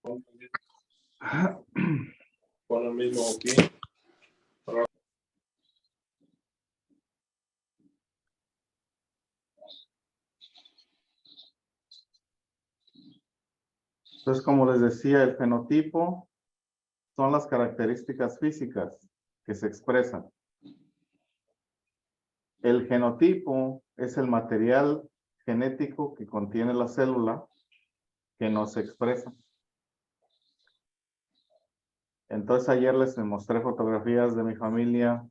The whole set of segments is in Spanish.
Pon el mismo aquí. Entonces, como les decía, el fenotipo son las características físicas que se expresan. El genotipo es el material genético que contiene la célula que no se expresa. Entonces, ayer les mostré fotografías de mi familia,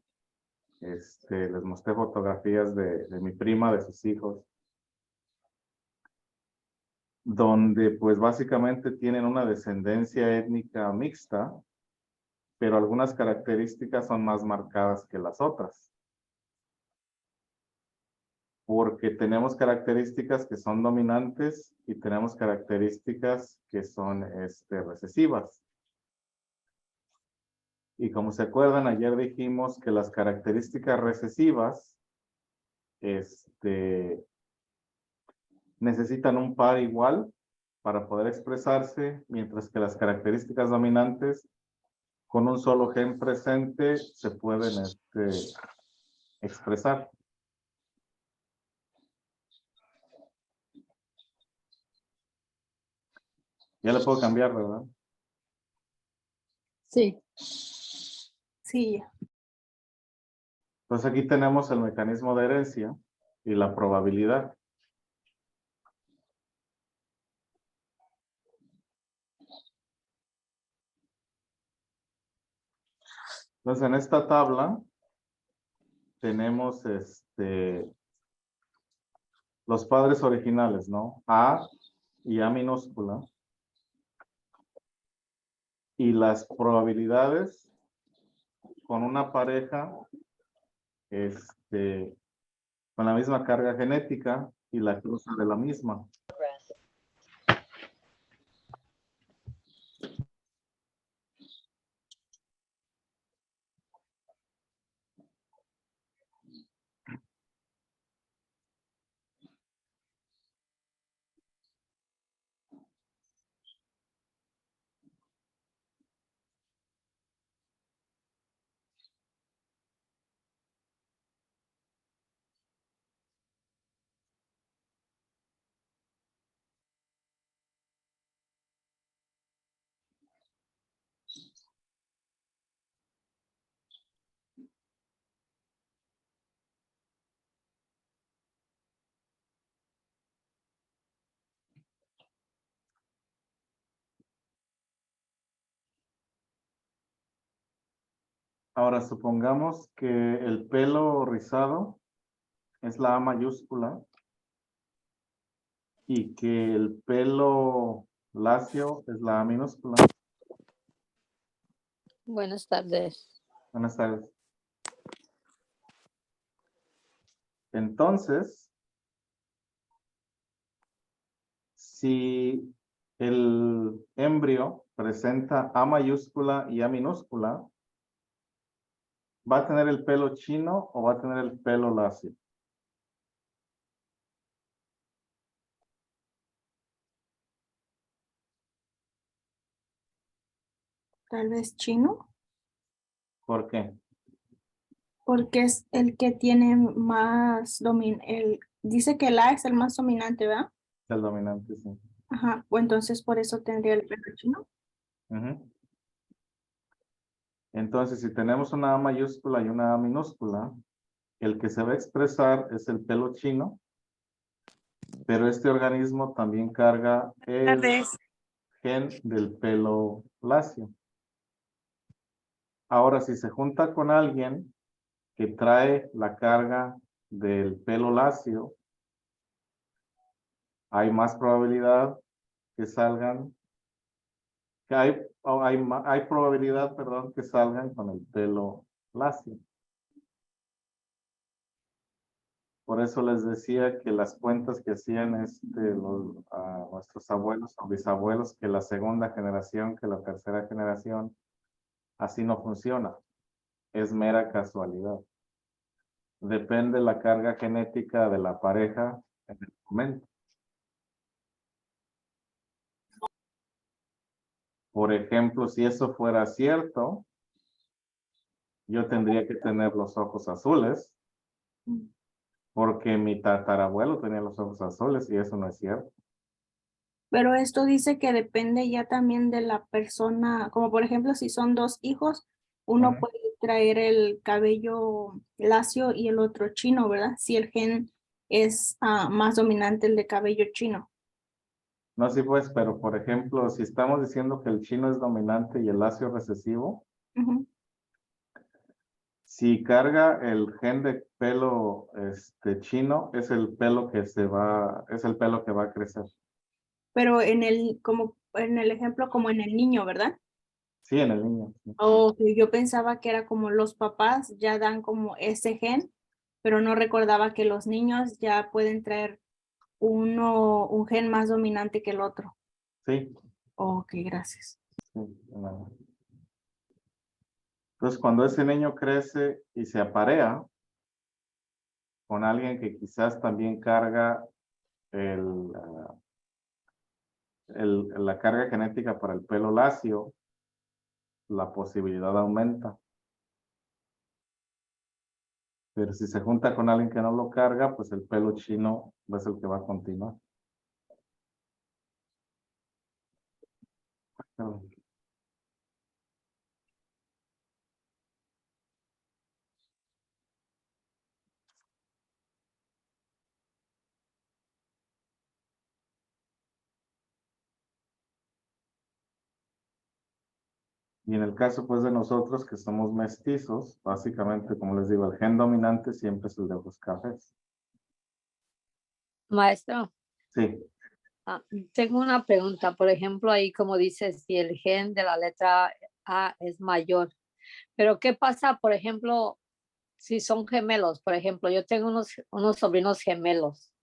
les mostré fotografías de mi prima, de sus hijos, donde pues básicamente tienen una descendencia étnica mixta, pero algunas características son más marcadas que las otras. Porque tenemos características que son dominantes y tenemos características que son recesivas. Y como se acuerdan, ayer dijimos que las características recesivas necesitan un par igual para poder expresarse, mientras que las características dominantes con un solo gen presente se pueden expresar. Ya le puedo cambiar, ¿verdad? Sí. Sí. Entonces aquí tenemos el mecanismo de herencia y la probabilidad. Entonces en esta tabla tenemos los padres originales, ¿no? A y A minúscula. Y las probabilidades con una pareja con la misma carga genética y la cruza de la misma. Ahora supongamos que el pelo rizado es la A mayúscula y que el pelo lacio es la A minúscula. Buenas tardes. Buenas tardes. Entonces, si el embrio presenta A mayúscula y A minúscula, ¿va a tener el pelo chino o va a tener el pelo lacio? Tal vez chino, ¿Por qué? porque es el que tiene más dice que la es el más dominante, ¿verdad? El dominante, sí. Ajá, pues entonces por eso tendría el pelo chino. Ujú. Entonces, si tenemos una A mayúscula y una A minúscula, el que se va a expresar es el pelo chino, pero este organismo también carga el Tardes. gen del pelo lacio. Ahora, si se junta con alguien que trae la carga del pelo lacio, hay más probabilidad que salgan, hay probabilidad, perdón, que salgan con el pelo lacio. Por eso les decía que las cuentas que hacían nuestros abuelos o bisabuelos, que la segunda generación, que la tercera generación, así no funciona. Es mera casualidad. Depende la carga genética de la pareja en el momento. Por ejemplo, si eso fuera cierto, yo tendría que tener los ojos azules, porque mi tatarabuelo tenía los ojos azules y eso no es cierto. Pero esto dice que depende ya también de la persona, como por ejemplo, si son dos hijos, uno Ujú. puede traer el cabello lacio y el otro chino, ¿verdad? Si el gen es más dominante el de cabello chino. No, sí pues, pero por ejemplo, si estamos diciendo que el chino es dominante y el lacio recesivo, Ujú. si carga el gen de pelo chino, es el pelo que es el pelo que va a crecer. Pero como en el ejemplo, como en el niño, ¿verdad? Sí, en el niño. Sí. O que yo pensaba que era como los papás ya dan como ese gen, pero no recordaba que los niños ya pueden traer un gen más dominante que el otro. Sí, Ok, gracias. sí, no. Entonces, cuando ese niño crece y se aparea con alguien que quizás también carga el, ah, la carga genética para el pelo lacio, la posibilidad aumenta. Pero si se junta con alguien que no lo carga, pues el pelo chino es el que va a continuar. Y en el caso pues de nosotros que somos mestizos, básicamente, como les digo, el gen dominante siempre es el de ojos cafés. Maestro, Sí, tengo una pregunta. Por ejemplo, ahí como dice, si el gen de la letra A es mayor, pero ¿qué pasa, por ejemplo, si son gemelos? Por ejemplo, yo tengo unos sobrinos gemelos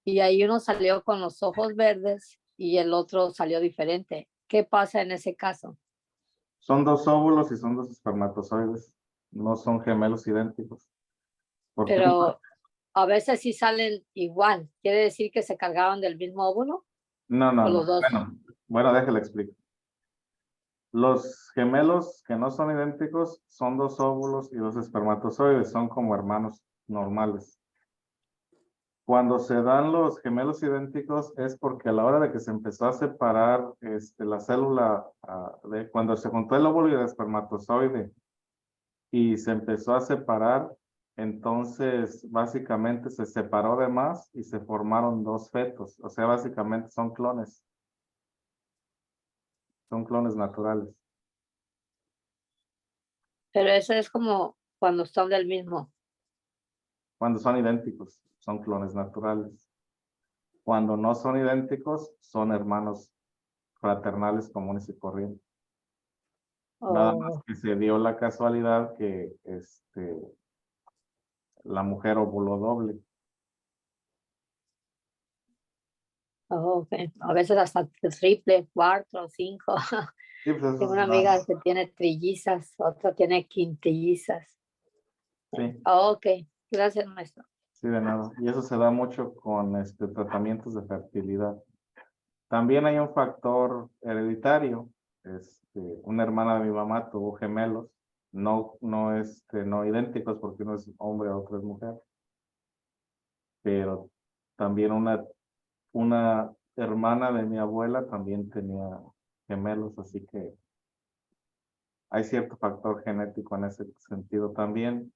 y ahí uno salió con los ojos verdes y el otro salió diferente. ¿Qué pasa en ese caso? son dos óvulos y son dos espermatozoides. No son gemelos idénticos. Porque Pero a veces sí salen igual. ¿Quiere decir que se cargaron del mismo óvulo no, o no, los no. dos? Bueno, déjale explicar. Los gemelos que no son idénticos son dos óvulos y dos espermatozoides, son como hermanos normales. Cuando se dan los gemelos idénticos es porque a la hora de que se empezó a separar la célula, cuando se juntó el óvulo y el espermatozoide y se empezó a separar, entonces básicamente se separó de más y se formaron dos fetos. O sea, básicamente son clones naturales. Pero eso es como cuando son del mismo. Cuando son idénticos, son clones naturales. Cuando no son idénticos, son hermanos fraternales comunes y corrientes. Nada más Oh, que se dio la casualidad que la mujer ovuló doble. oh, ok. A veces hasta triple, cuatro, cinco. Sí, pues eso Tengo es una amiga que tiene trillizas, otra tiene quintillizas. sí, Oh, ok, gracias, maestro. sí, de nada. Y eso se da mucho con tratamientos de fertilidad. También hay un factor hereditario. Una hermana de mi mamá tuvo gemelos, no idénticos porque uno es hombre, otro es mujer. Pero también una hermana de mi abuela también tenía gemelos, así que hay cierto factor genético en ese sentido también.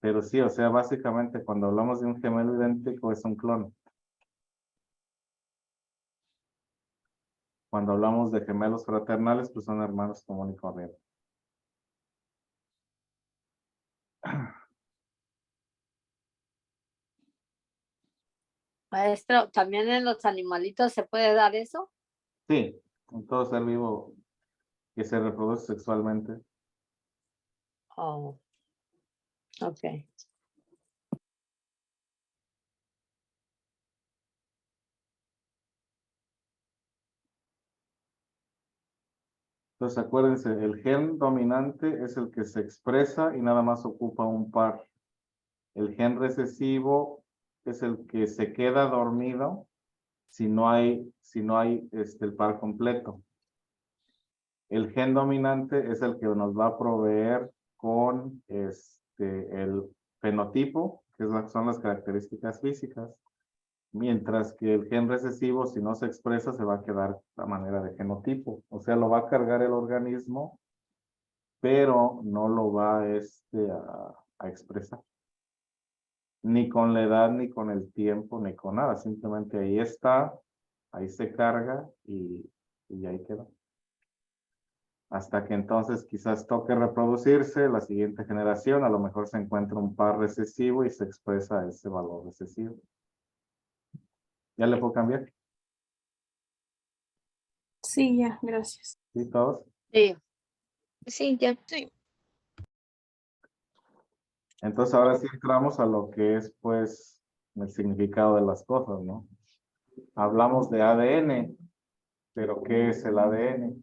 Pero sí, o sea, básicamente cuando hablamos de un gemelo idéntico es un clon. Cuando hablamos de gemelos fraternales, pues son hermanos común y corriente. Maestro, ¿también en los animalitos se puede dar eso? Sí, en todo ser vivo que se reproduce sexualmente. Oh, ok. Entonces acuérdense, el gen dominante es el que se expresa y nada más ocupa un par. El gen recesivo es el que se queda dormido si no hay el par completo. El gen dominante es el que nos va a proveer con el fenotipo, que son las características físicas, mientras que el gen recesivo, si no se expresa, se va a quedar a manera de genotipo. O sea, lo va a cargar el organismo, pero no lo va a expresar. Ni con la edad, ni con el tiempo, ni con nada. Simplemente ahí está, ahí se carga y ahí queda. Hasta que entonces quizás toque reproducirse, la siguiente generación, a lo mejor se encuentra un par recesivo y se expresa ese valor recesivo. ¿Ya le puedo cambiar? Sí, ya, gracias. ¿Sí, todos? Sí. Sí, ya. Sí. Entonces ahora sí entramos a lo que es pues el significado de las cosas, ¿no? Hablamos de ADN, pero ¿qué es el ADN?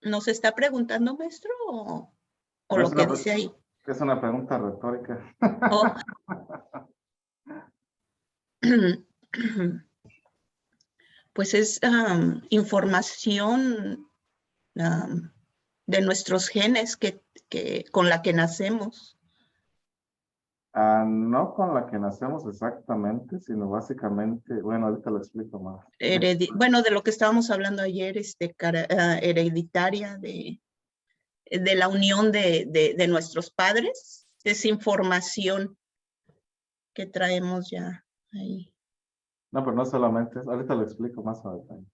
¿Nos está preguntando, maestro, o No, lo es que una- dice ahí? Es una pregunta retórica. Oh. Pues es información de nuestros genes con la que nacemos. No con la que nacemos exactamente, sino básicamente, bueno, ahorita lo explico más. Bueno, de lo que estábamos hablando ayer, hereditaria de la unión de nuestros padres, es información que traemos ya ahí. No, pero no solamente eso, ahorita lo explico más a detalle.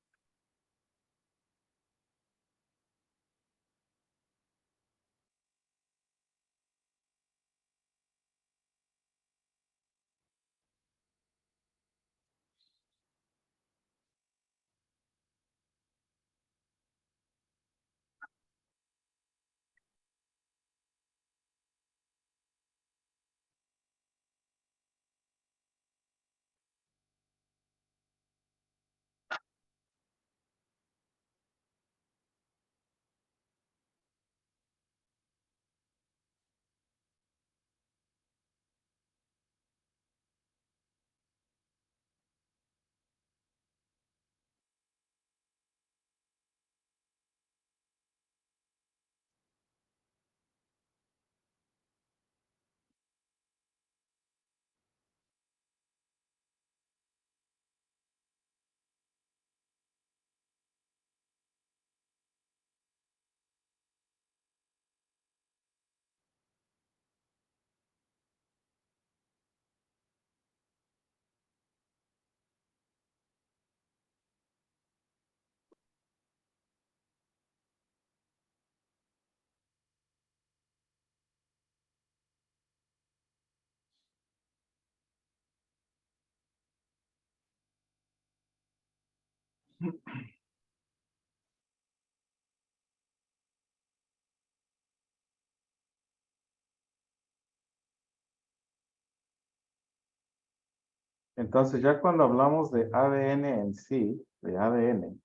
Entonces, ya cuando hablamos de ADN en sí, de ADN,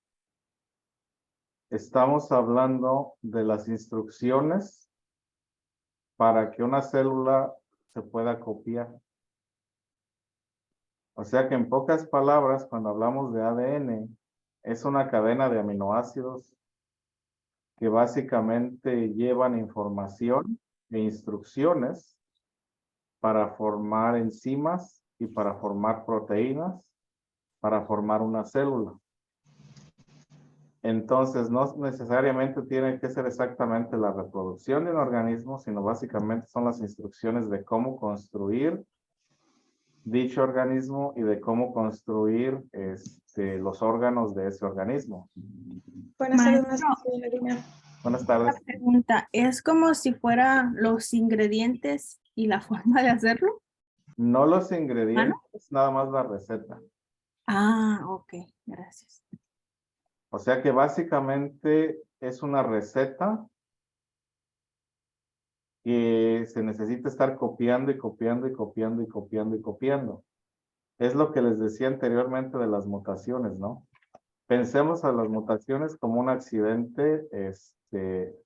estamos hablando de las instrucciones para que una célula se pueda copiar. O sea que en pocas palabras, cuando hablamos de ADN, es una cadena de aminoácidos que básicamente llevan información e instrucciones para formar enzimas y para formar proteínas, para formar una célula. Entonces, no necesariamente tiene que ser exactamente la reproducción de un organismo, sino básicamente son las instrucciones de cómo construir dicho organismo y de cómo construir los órganos de ese organismo. Buenas tardes, Maestro, Marina. Buenas una tardes. pregunta, ¿es como si fueran los ingredientes y la forma de hacerlo? No los ingredientes, nada más la receta. Ah, ok, gracias. O sea que básicamente es una receta que se necesita estar copiando y copiando y copiando y copiando y copiando. Es lo que les decía anteriormente de las mutaciones, ¿no? Pensemos a las mutaciones como un accidente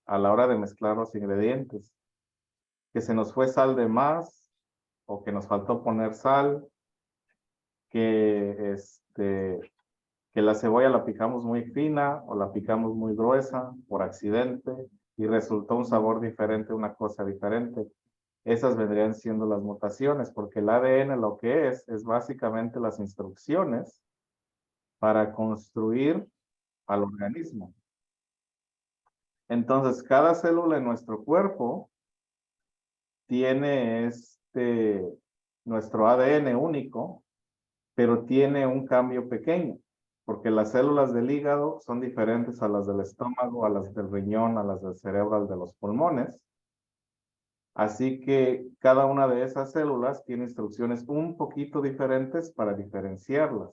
a la hora de mezclar los ingredientes. Que se nos fue sal de más o que nos faltó poner sal, que la cebolla la picamos muy fina o la picamos muy gruesa por accidente y resultó un sabor diferente, una cosa diferente. Esas vendrían siendo las mutaciones, porque el ADN lo que es básicamente las instrucciones para construir al organismo. Entonces, cada célula en nuestro cuerpo tiene nuestro ADN único, pero tiene un cambio pequeño, porque las células del hígado son diferentes a las del estómago, a las del riñón, a las del cerebro, a las de los pulmones. Así que cada una de esas células tiene instrucciones un poquito diferentes para diferenciarlas.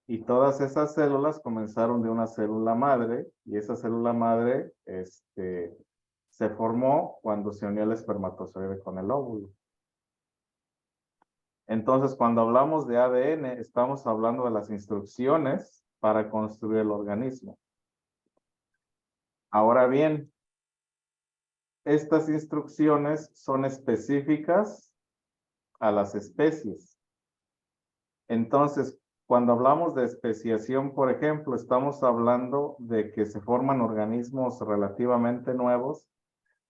Y todas esas células comenzaron de una célula madre, y esa célula madre se formó cuando se unió el espermatozoide con el óvulo. Entonces, cuando hablamos de ADN, estamos hablando de las instrucciones para construir el organismo. Ahora bien, estas instrucciones son específicas a las especies. Entonces, cuando hablamos de especiación, por ejemplo, estamos hablando de que se forman organismos relativamente nuevos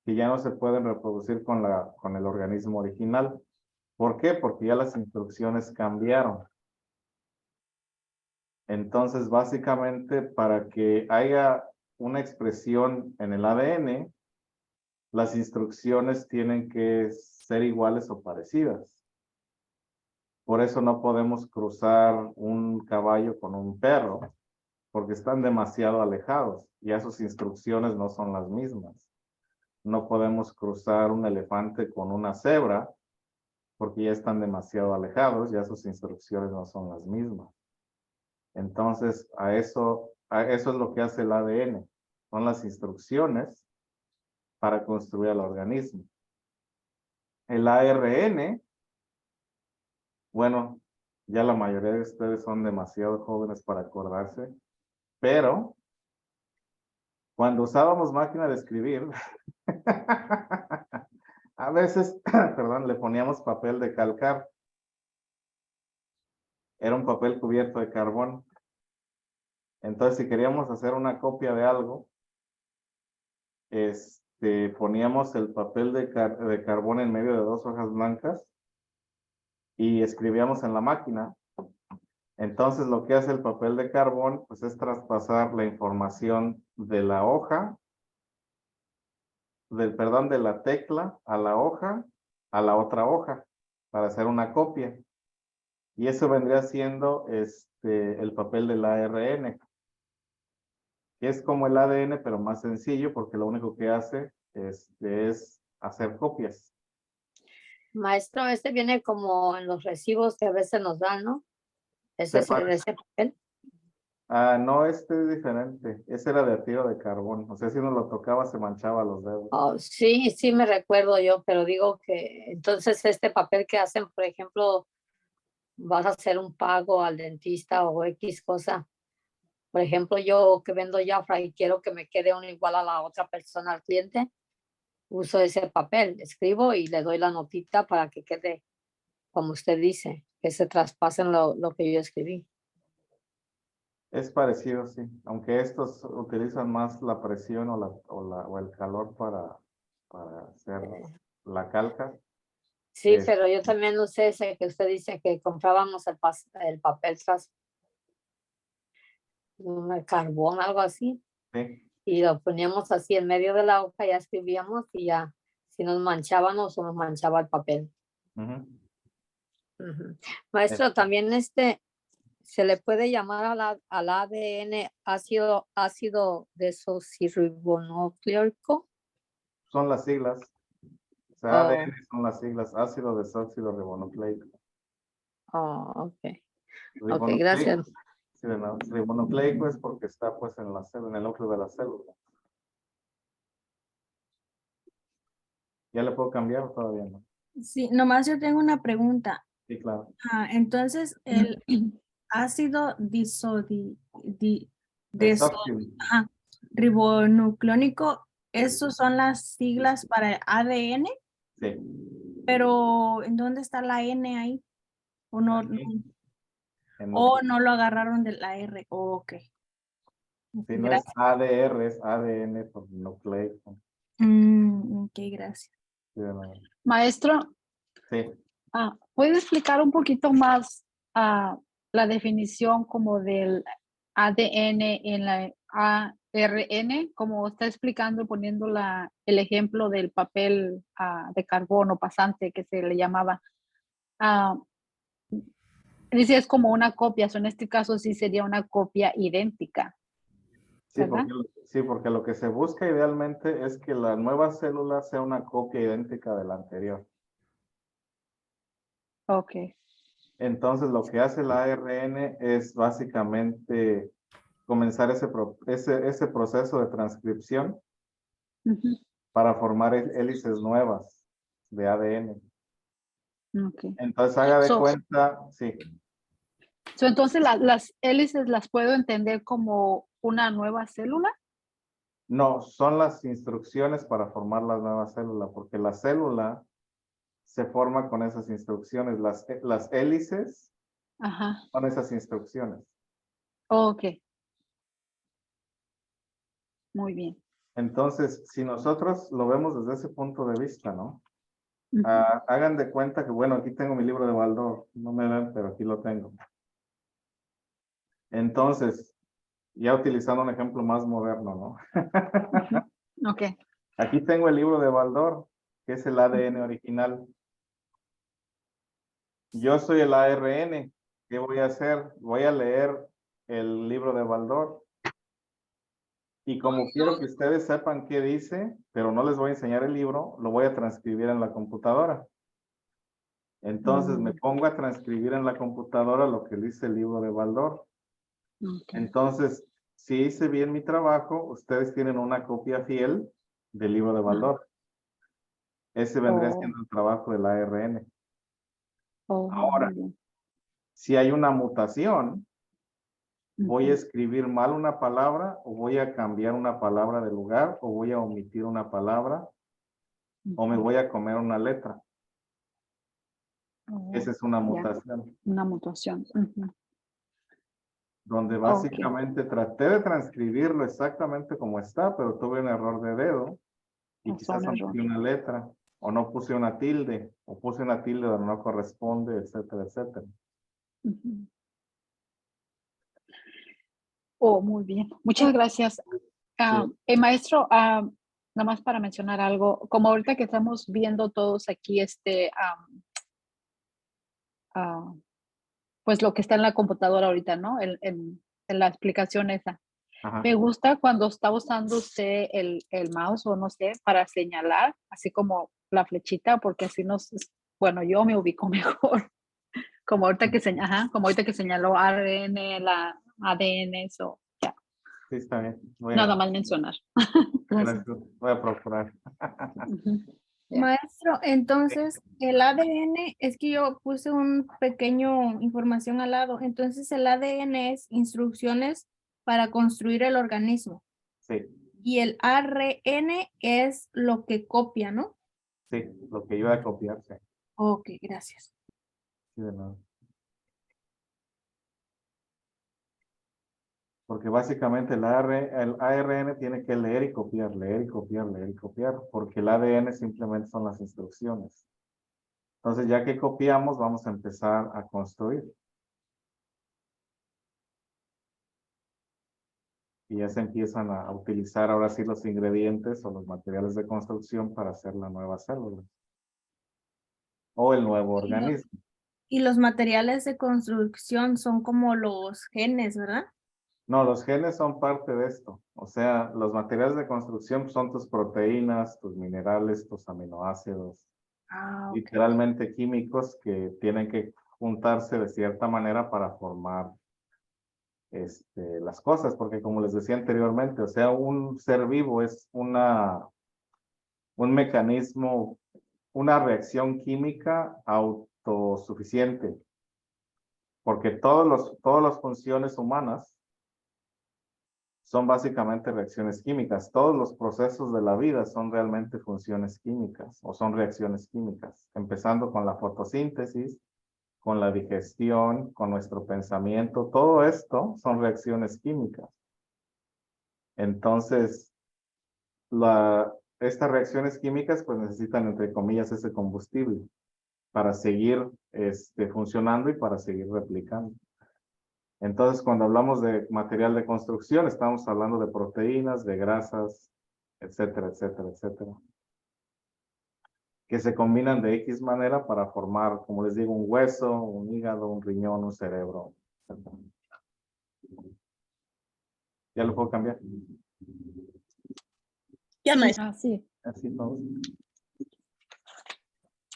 que ya no se pueden reproducir con el organismo original. ¿Por qué? Porque ya las instrucciones cambiaron. Entonces, básicamente, para que haya una expresión en el ADN, las instrucciones tienen que ser iguales o parecidas. Por eso no podemos cruzar un caballo con un perro, porque están demasiado alejados. Ya sus instrucciones no son las mismas. No podemos cruzar un elefante con una cebra, porque ya están demasiado alejados, ya sus instrucciones no son las mismas. Entonces, a eso es lo que hace el ADN. Son las instrucciones para construir el organismo. El ARN, bueno, ya la mayoría de ustedes son demasiado jóvenes para acordarse, pero cuando usábamos máquina de escribir, a veces, perdón, le poníamos papel de calcar. Era un papel cubierto de carbón. Entonces, si queríamos hacer una copia de algo, poníamos el papel de carbón en medio de dos hojas blancas y escribíamos en la máquina. Entonces, lo que hace el papel de carbón, pues es traspasar la información de la hoja, de la tecla a la hoja, a la otra hoja, para hacer una copia. Y eso vendría siendo el papel del ARN, que es como el ADN, pero más sencillo, porque lo único que hace es hacer copias. Maestro, este viene como en los recibos que a veces nos dan, ¿no? Ese es ese papel. No, este es diferente. Ese era de tiro de carbón. O sea, si uno lo tocaba, se manchaba los dedos. Oh, sí, sí me recuerdo yo, pero digo que entonces este papel que hacen, por ejemplo, vas a hacer un pago al dentista o X cosa. Por ejemplo, yo que vendo Jafra y quiero que me quede uno igual a la otra persona, al cliente, uso ese papel, escribo y le doy la notita para que quede, como usted dice, que se traspasen lo que yo escribí. Es parecido, sí. Aunque estos utilizan más la presión o el calor para hacer la calca. Sí, pero yo también usé ese que usted dice que comprábamos el papel tras un carbón, algo así. Sí. Y lo poníamos así en medio de la hoja, ya escribíamos y ya, si nos manchábamos o nos manchaba el papel. Uh-huh. Uh-huh. Maestro, también se le puede llamar al ADN ácido desoxirribonucleico. Son las siglas. O sea, ADN son las siglas, ácido desóxido ribonucleico. Oh, ok. Ok, Ribonucleico, gracias. sí, no, ribonucleico es porque está pues en el núcleo de la célula. ¿Ya le puedo cambiar o todavía no? Sí, nomás yo tengo una pregunta. Sí, claro. Entonces, el ácido Desoxi- ajá, ribonucleónico, ¿esos son las siglas para el ADN? Sí. Pero ¿en dónde está la N ahí? ¿O no, Aquí, en o no lo agarraron de la R? Oh, ok. si no es Gracias. ADR, es ADN por nucleico. Ok, gracias. Sí, de nuevo. Maestro, Sí. ¿puede explicar un poquito más la definición como del ADN en la ARN, como está explicando, poniendo el ejemplo del papel de carbono pasante que se le llamaba? Ah, dice es como una copia, en este caso sí sería una copia idéntica, Sí, ¿verdad? porque lo que se busca idealmente es que la nueva célula sea una copia idéntica de la anterior. Ok. Entonces, lo que hace la ARN es básicamente comenzar ese proceso de transcripción Ujú, para formar hélices nuevas de ADN. ok. Entonces, haga de So, cuenta, sí, entonces las hélices las puedo entender como una nueva célula. no, son las instrucciones para formar la nueva célula, porque la célula se forma con esas instrucciones. Las hélices Ajá. son esas instrucciones. Ok. Muy bien. Entonces, si nosotros lo vemos desde ese punto de vista, ¿no? Ujú. Hagan de cuenta que, bueno, aquí tengo mi libro de Baldor, no me ven, pero aquí lo tengo. Entonces, ya utilizando un ejemplo más moderno, ¿no? Ujú. Ok. Aquí tengo el libro de Baldor, que es el ADN original. Yo soy el ARN. ¿Qué voy a hacer? Voy a leer el libro de Baldor. Y como quiero que ustedes sepan qué dice, pero no les voy a enseñar el libro, lo voy a transcribir en la computadora. Entonces me pongo a transcribir en la computadora lo que dice el libro de Baldor. Ok. Entonces, si hice bien mi trabajo, ustedes tienen una copia fiel del libro de Baldor. Ese vendría Oh, siendo el trabajo del ARN. oh, Ahora, muy bien. si hay una mutación, voy a Ujú. escribir mal una palabra o voy a cambiar una palabra de lugar o voy a omitir una palabra o me voy a comer una letra. Oh, Esa es una ya, mutación, una mutación. Ujú. donde Ok. básicamente traté de transcribirlo exactamente como está, pero tuve un error de dedo y Pasó un quizás error. omití una letra o no puse una tilde o puse una tilde donde no corresponde, etcétera, etcétera. Ujú. Oh, muy bien. Muchas gracias. Sí. Maestro, nada más para mencionar algo, como ahorita que estamos viendo todos aquí, ah, pues lo que está en la computadora ahorita, ¿no? En la explicación esa. Ajá. Me gusta cuando está usando usted el mouse o no sé, para señalar, así como la flechita, porque así bueno, yo me ubico mejor. Como ahorita como ahorita que señaló ARN, la ADN, eso, ya, Sí, está bien. nada más mencionar. Gracias. Gracias. Voy a procurar. Ujú, ya. Maestro, entonces el ADN, es que yo puse un pequeño información al lado, entonces el ADN es instrucciones para construir el organismo Sí, y el ARN es lo que copia, ¿no? sí, lo que iba a copiarse. Ok, gracias. Sí, de nuevo. Porque básicamente el ARN tiene que leer y copiar, leer y copiar, leer y copiar, porque el ADN simplemente son las instrucciones. Entonces, ya que copiamos, vamos a empezar a construir. Y ya se empiezan a utilizar ahora sí los ingredientes o los materiales de construcción para hacer la nueva célula o el nuevo Y lo- organismo. y los materiales de construcción son como los genes, ¿verdad? No, los genes son parte de esto. O sea, los materiales de construcción son tus proteínas, tus minerales, tus aminoácidos, Ah, ok. literalmente químicos que tienen que juntarse de cierta manera para formar las cosas, porque como les decía anteriormente, o sea, un ser vivo es un mecanismo, una reacción química autosuficiente, porque todas las funciones humanas son básicamente reacciones químicas. Todos los procesos de la vida son realmente funciones químicas o son reacciones químicas, empezando con la fotosíntesis, con la digestión, con nuestro pensamiento. Todo esto son reacciones químicas. Entonces, estas reacciones químicas pues necesitan, entre comillas, ese combustible para seguir funcionando y para seguir replicando. Entonces, cuando hablamos de material de construcción, estamos hablando de proteínas, de grasas, etcétera, etcétera, etcétera, que se combinan de X manera para formar, como les digo, un hueso, un hígado, un riñón, un cerebro, etcétera. ¿Ya lo puedo cambiar? Ya, maestra. Así. Así todo.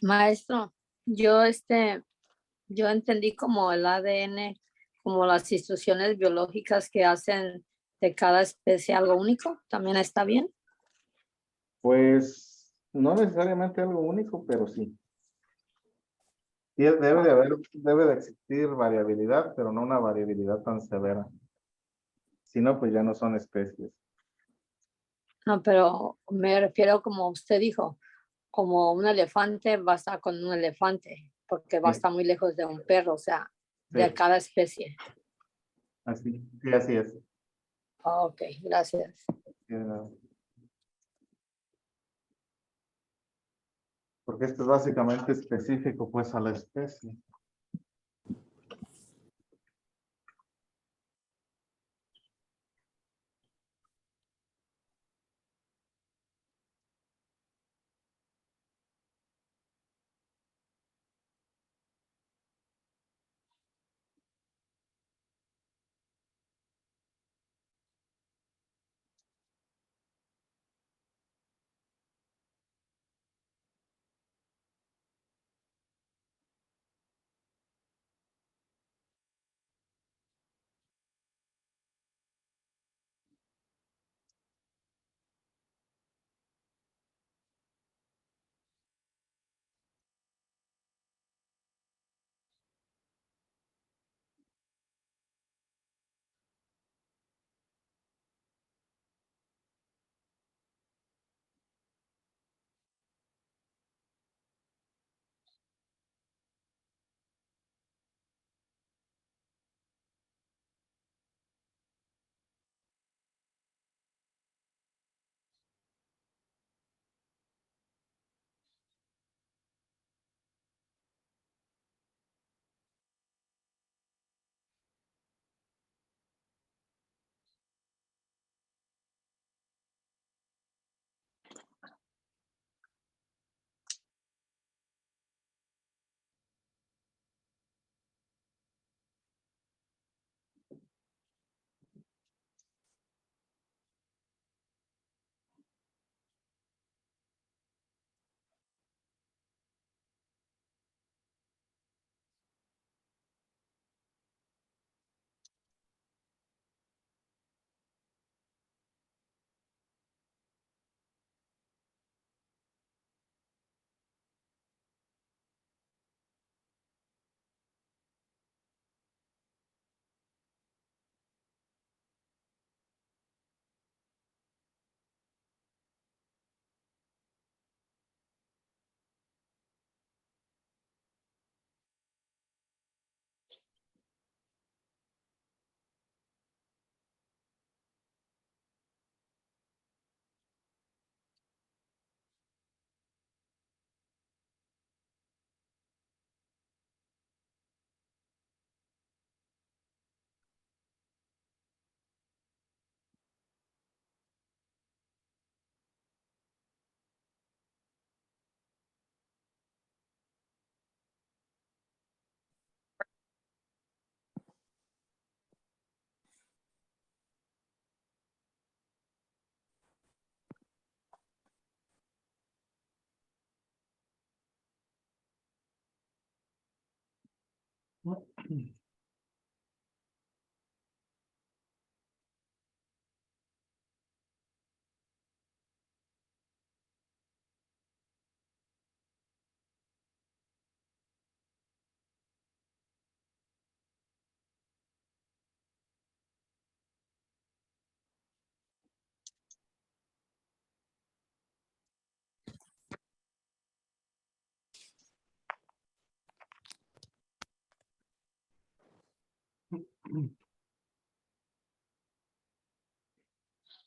Maestro, yo entendí como el ADN, como las instrucciones biológicas que hacen de cada especie algo único. ¿También está bien? Pues no necesariamente algo único, pero sí. Sí, debe de existir variabilidad, pero no una variabilidad tan severa. Si no, pues ya no son especies. No, pero me refiero como usted dijo, como un elefante va a estar con un elefante, porque va a Sí, estar muy lejos de un perro, o sea, de sí, cada especie. sí, así es. Ok, gracias. Porque esto es básicamente específico pues a la especie.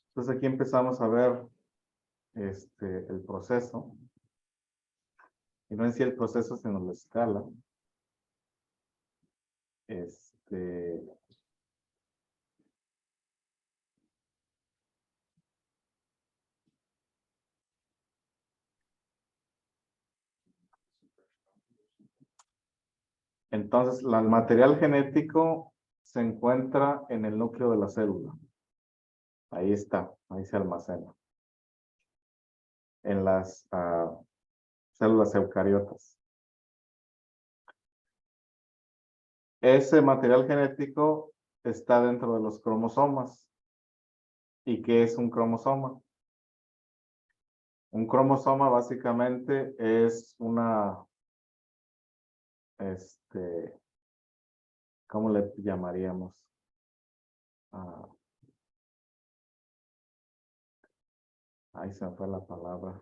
Entonces aquí empezamos a ver el proceso. Y no en sí el proceso, sino la escala. Entonces, el material genético se encuentra en el núcleo de la célula. Ahí está, ahí se almacena. En las células eucariotas. Ese material genético está dentro de los cromosomas. ¿Y qué es un cromosoma? Un cromosoma básicamente es una, ¿cómo le llamaríamos? Ahí se me fue la palabra.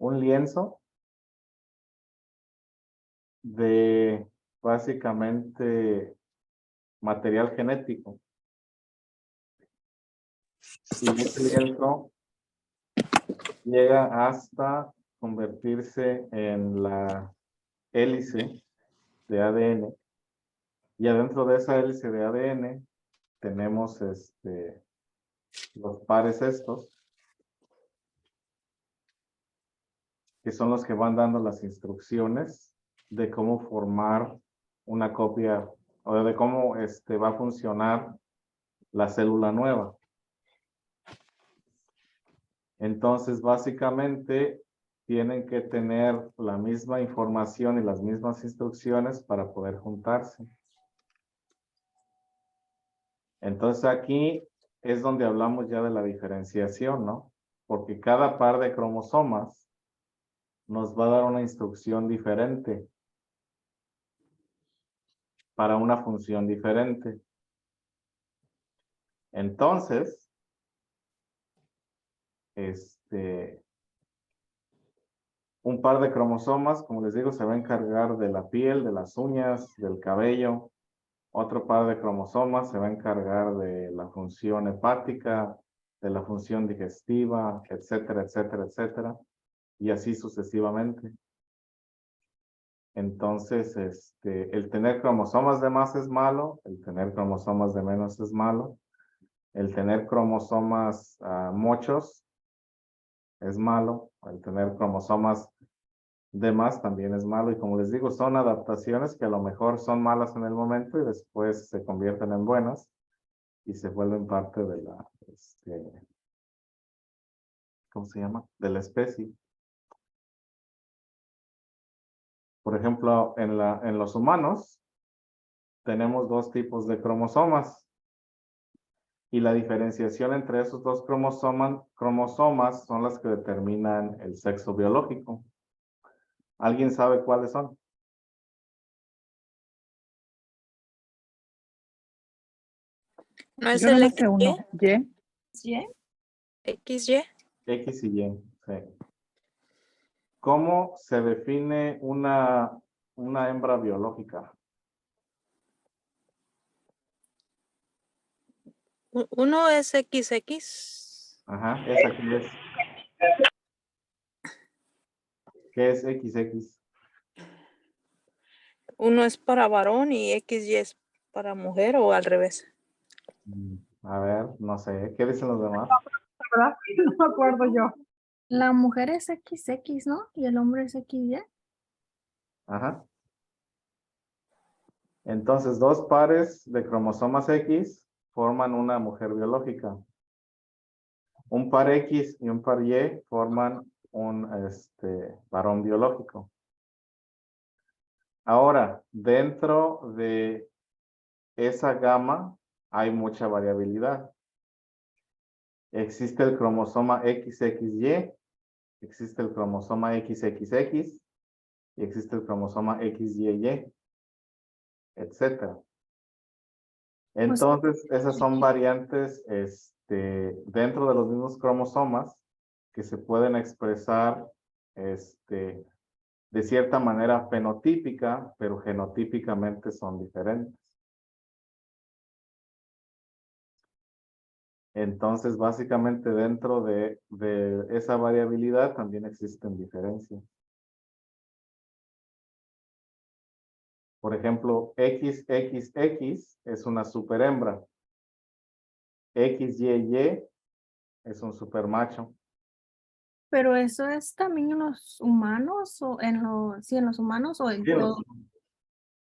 Un lienzo de básicamente material genético. Y ese lienzo llega hasta convertirse en la hélice de ADN. Y adentro de esa hélice de ADN tenemos los pares estos, que son los que van dando las instrucciones de cómo formar una copia, o de cómo va a funcionar la célula nueva. Entonces, básicamente, tienen que tener la misma información y las mismas instrucciones para poder juntarse. Entonces, aquí es donde hablamos ya de la diferenciación, ¿no? Porque cada par de cromosomas nos va a dar una instrucción diferente para una función diferente. Entonces, un par de cromosomas, como les digo, se va a encargar de la piel, de las uñas, del cabello. Otro par de cromosomas se va a encargar de la función hepática, de la función digestiva, etcétera, etcétera, etcétera. Y así sucesivamente. Entonces, el tener cromosomas de más es malo, el tener cromosomas de menos es malo, el tener cromosomas muchos es malo, el tener cromosomas de más también es malo, y como les digo, son adaptaciones que a lo mejor son malas en el momento y después se convierten en buenas y se vuelven parte de la, ¿cómo se llama? De la especie. Por ejemplo, en los humanos tenemos dos tipos de cromosomas. Y la diferenciación entre esos dos cromosomas son las que determinan el sexo biológico. ¿Alguien sabe cuáles son? ¿No es Yo el nomás sé uno. Y. ¿Sí? XY? X y Y, sí. ¿Cómo se define una hembra biológica? Uno es XX. Ajá, esa aquí es. ¿Qué es XX? Uno es para varón y XY es para mujer o al revés. A ver, no sé. ¿Qué dicen los demás? ¿Verdad? No me acuerdo yo. La mujer es XX, ¿no? Y el hombre es XY. Ajá. Entonces, dos pares de cromosomas X forman una mujer biológica. Un par X y un par Y forman un varón biológico. Ahora, dentro de esa gama hay mucha variabilidad. Existe el cromosoma XXY, existe el cromosoma XXX y existe el cromosoma XYY. etcétera. Entonces, esas son variantes dentro de los mismos cromosomas que se pueden expresar de cierta manera fenotípica, pero genotípicamente son diferentes. Entonces, básicamente dentro de esa variabilidad también existen diferencias. Por ejemplo, XXX es una superhembra. XYY es un supermacho. Pero eso es también en los humanos o sí, en los humanos o en Sí, todo.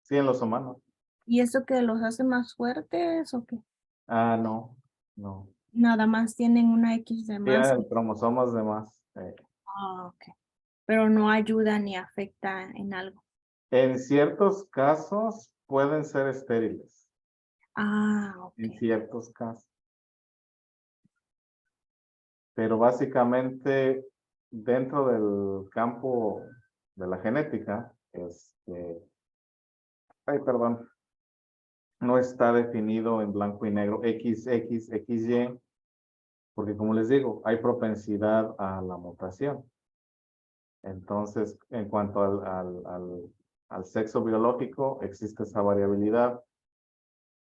Sí, en los humanos. ¿Y eso que los hace más fuertes o qué? Ah, no, no. Nada más tienen una X de más. Tienen cromosomas de más. Ah, ok. Pero no ayuda ni afecta en algo. En ciertos casos pueden ser estériles. Ah, ok. En ciertos casos. Pero básicamente dentro del campo de la genética, ay, perdón, no está definido en blanco y negro XX, XY, porque como les digo, hay propensidad a la mutación. Entonces, en cuanto al sexo biológico, existe esa variabilidad.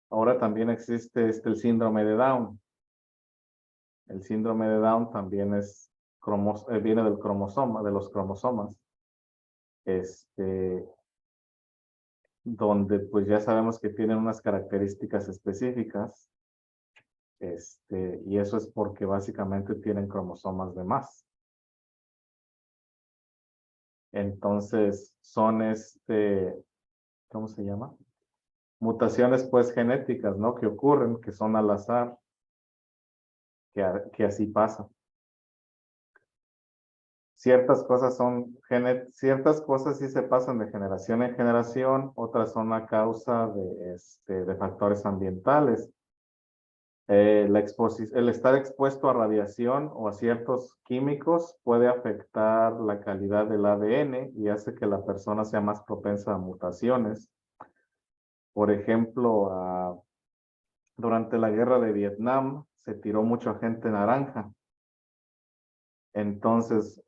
Ahora también existe el síndrome de Down. El síndrome de Down también viene del cromosoma, de los cromosomas. Donde pues ya sabemos que tienen unas características específicas. Y eso es porque básicamente tienen cromosomas de más. Entonces, son ¿cómo se llama? Mutaciones pues genéticas, ¿no? Que ocurren, que son al azar, que así pasa. Ciertas cosas ciertas cosas sí se pasan de generación en generación, otras son a causa de factores ambientales. El estar expuesto a radiación o a ciertos químicos puede afectar la calidad del ADN y hace que la persona sea más propensa a mutaciones. Por ejemplo, durante la guerra de Vietnam se tiró mucho agente naranja. Entonces,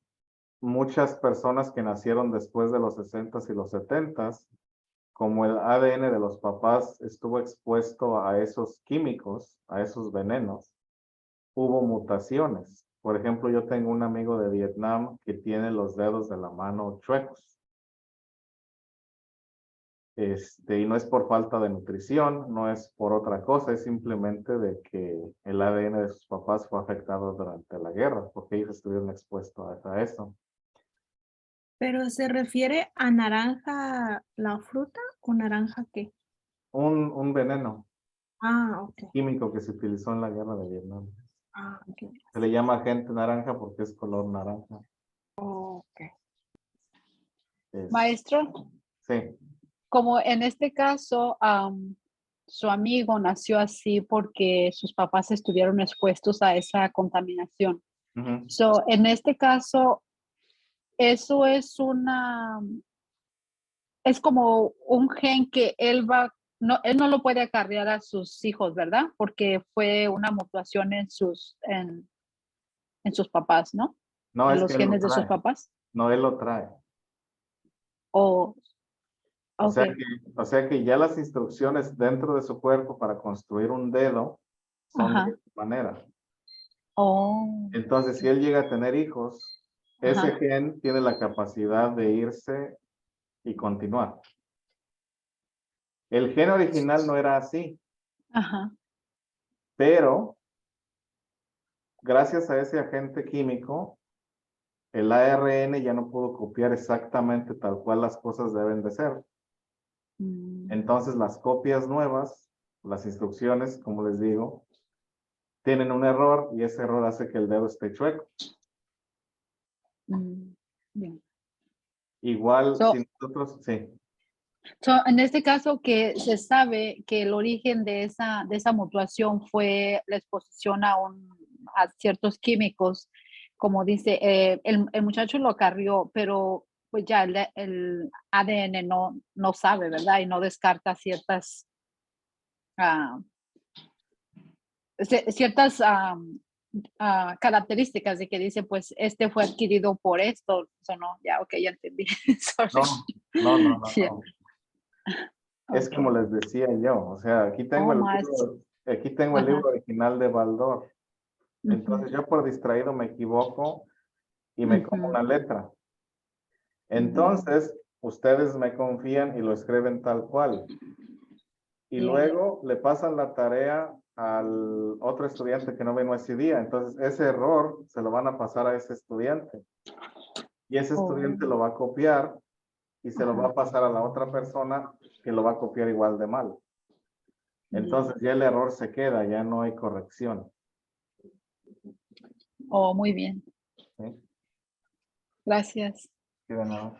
muchas personas que nacieron después de los 60s y los 70s, como el ADN de los papás estuvo expuesto a esos químicos, a esos venenos, hubo mutaciones. Por ejemplo, yo tengo un amigo de Vietnam que tiene los dedos de la mano chuecos. Y no es por falta de nutrición, no es por otra cosa, es simplemente de que el ADN de sus papás fue afectado durante la guerra, porque ellos estuvieron expuestos a eso. ¿Pero se refiere a naranja la fruta o naranja qué? Un veneno Ah, ok. químico que se utilizó en la guerra de Vietnam. Ah, ok. Se le llama agente naranja porque es color naranja. Ok. Maestro, Sí. como en este caso, su amigo nació así porque sus papás estuvieron expuestos a esa contaminación. Ujú. So, en este caso, eso es como un gen que él no lo puede acarrear a sus hijos, ¿verdad? Porque fue una mutación en sus papás, ¿no? No, En es los que él lo genes de sus trae. papás. No, él lo trae. O, O sea ok. o sea que ya las instrucciones dentro de su cuerpo para construir un dedo son de Ajá. esta manera. Oh, Entonces, si él llega a tener hijos, ese ajá. gen tiene la capacidad de irse y continuar. El gen original no era así, Ajá. pero gracias a ese agente químico, el ARN ya no pudo copiar exactamente tal cual las cosas deben de ser. Mm, Entonces, las copias nuevas, las instrucciones, como les digo, tienen un error y ese error hace que el dedo esté chueco. bien. Igual, So, si nosotros, sí. En este caso que se sabe que el origen de esa mutación fue la exposición a ciertos químicos, como dice, el muchacho lo acarrió, pero pues ya el ADN no sabe, ¿verdad? Y no descarta ciertas, ah, ciertas características de que dice, pues este fue adquirido por esto. O sea, no, ya, ok, ya entendí. Sorry. No. Yeah. Es Ok. como les decía yo, o sea, aquí tengo Oh, el más. libro, aquí tengo el Ajá. libro original de Baldor. Ujú, Entonces yo por distraído me equivoco y me como ujú, una letra. ujú. Entonces, ustedes me confían y lo escriben tal cual. Y Yeah. luego le pasan la tarea al otro estudiante que no vino ese día. Entonces, ese error se lo van a pasar a ese estudiante. Y ese estudiante Oh, lo va a copiar y se lo va ajá. a pasar a la otra persona que lo va a copiar igual de mal. Entonces, ya el error se queda, ya no hay corrección. Oh, muy bien. ¿Sí? Gracias. Sí, de nada.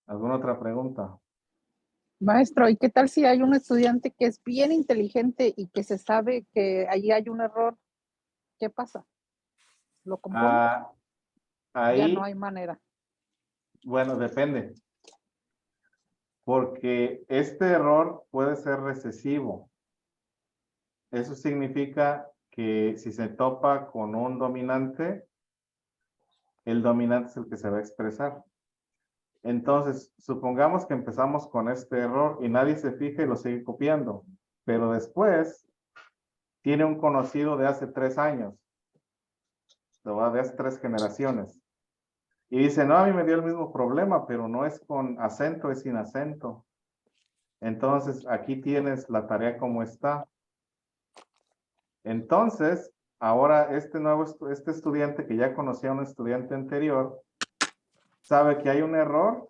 ¿Alguna otra pregunta? Maestro, ¿y qué tal si hay un estudiante que es bien inteligente y que se sabe que allí hay un error? ¿Qué pasa? ¿Lo compone? Ah, Ya no ahí, hay manera. bueno, depende. Porque este error puede ser recesivo. Eso significa que si se topa con un dominante, el dominante es el que se va a expresar. Entonces, supongamos que empezamos con este error y nadie se fija y lo sigue copiando, pero después tiene un conocido de hace 3 años, de hace 3 generaciones, y dice, no, a mí me dio el mismo problema, pero no es con acento, es sin acento. Entonces, aquí tienes la tarea como está. Entonces, ahora este estudiante que ya conocía a un estudiante anterior, sabe que hay un error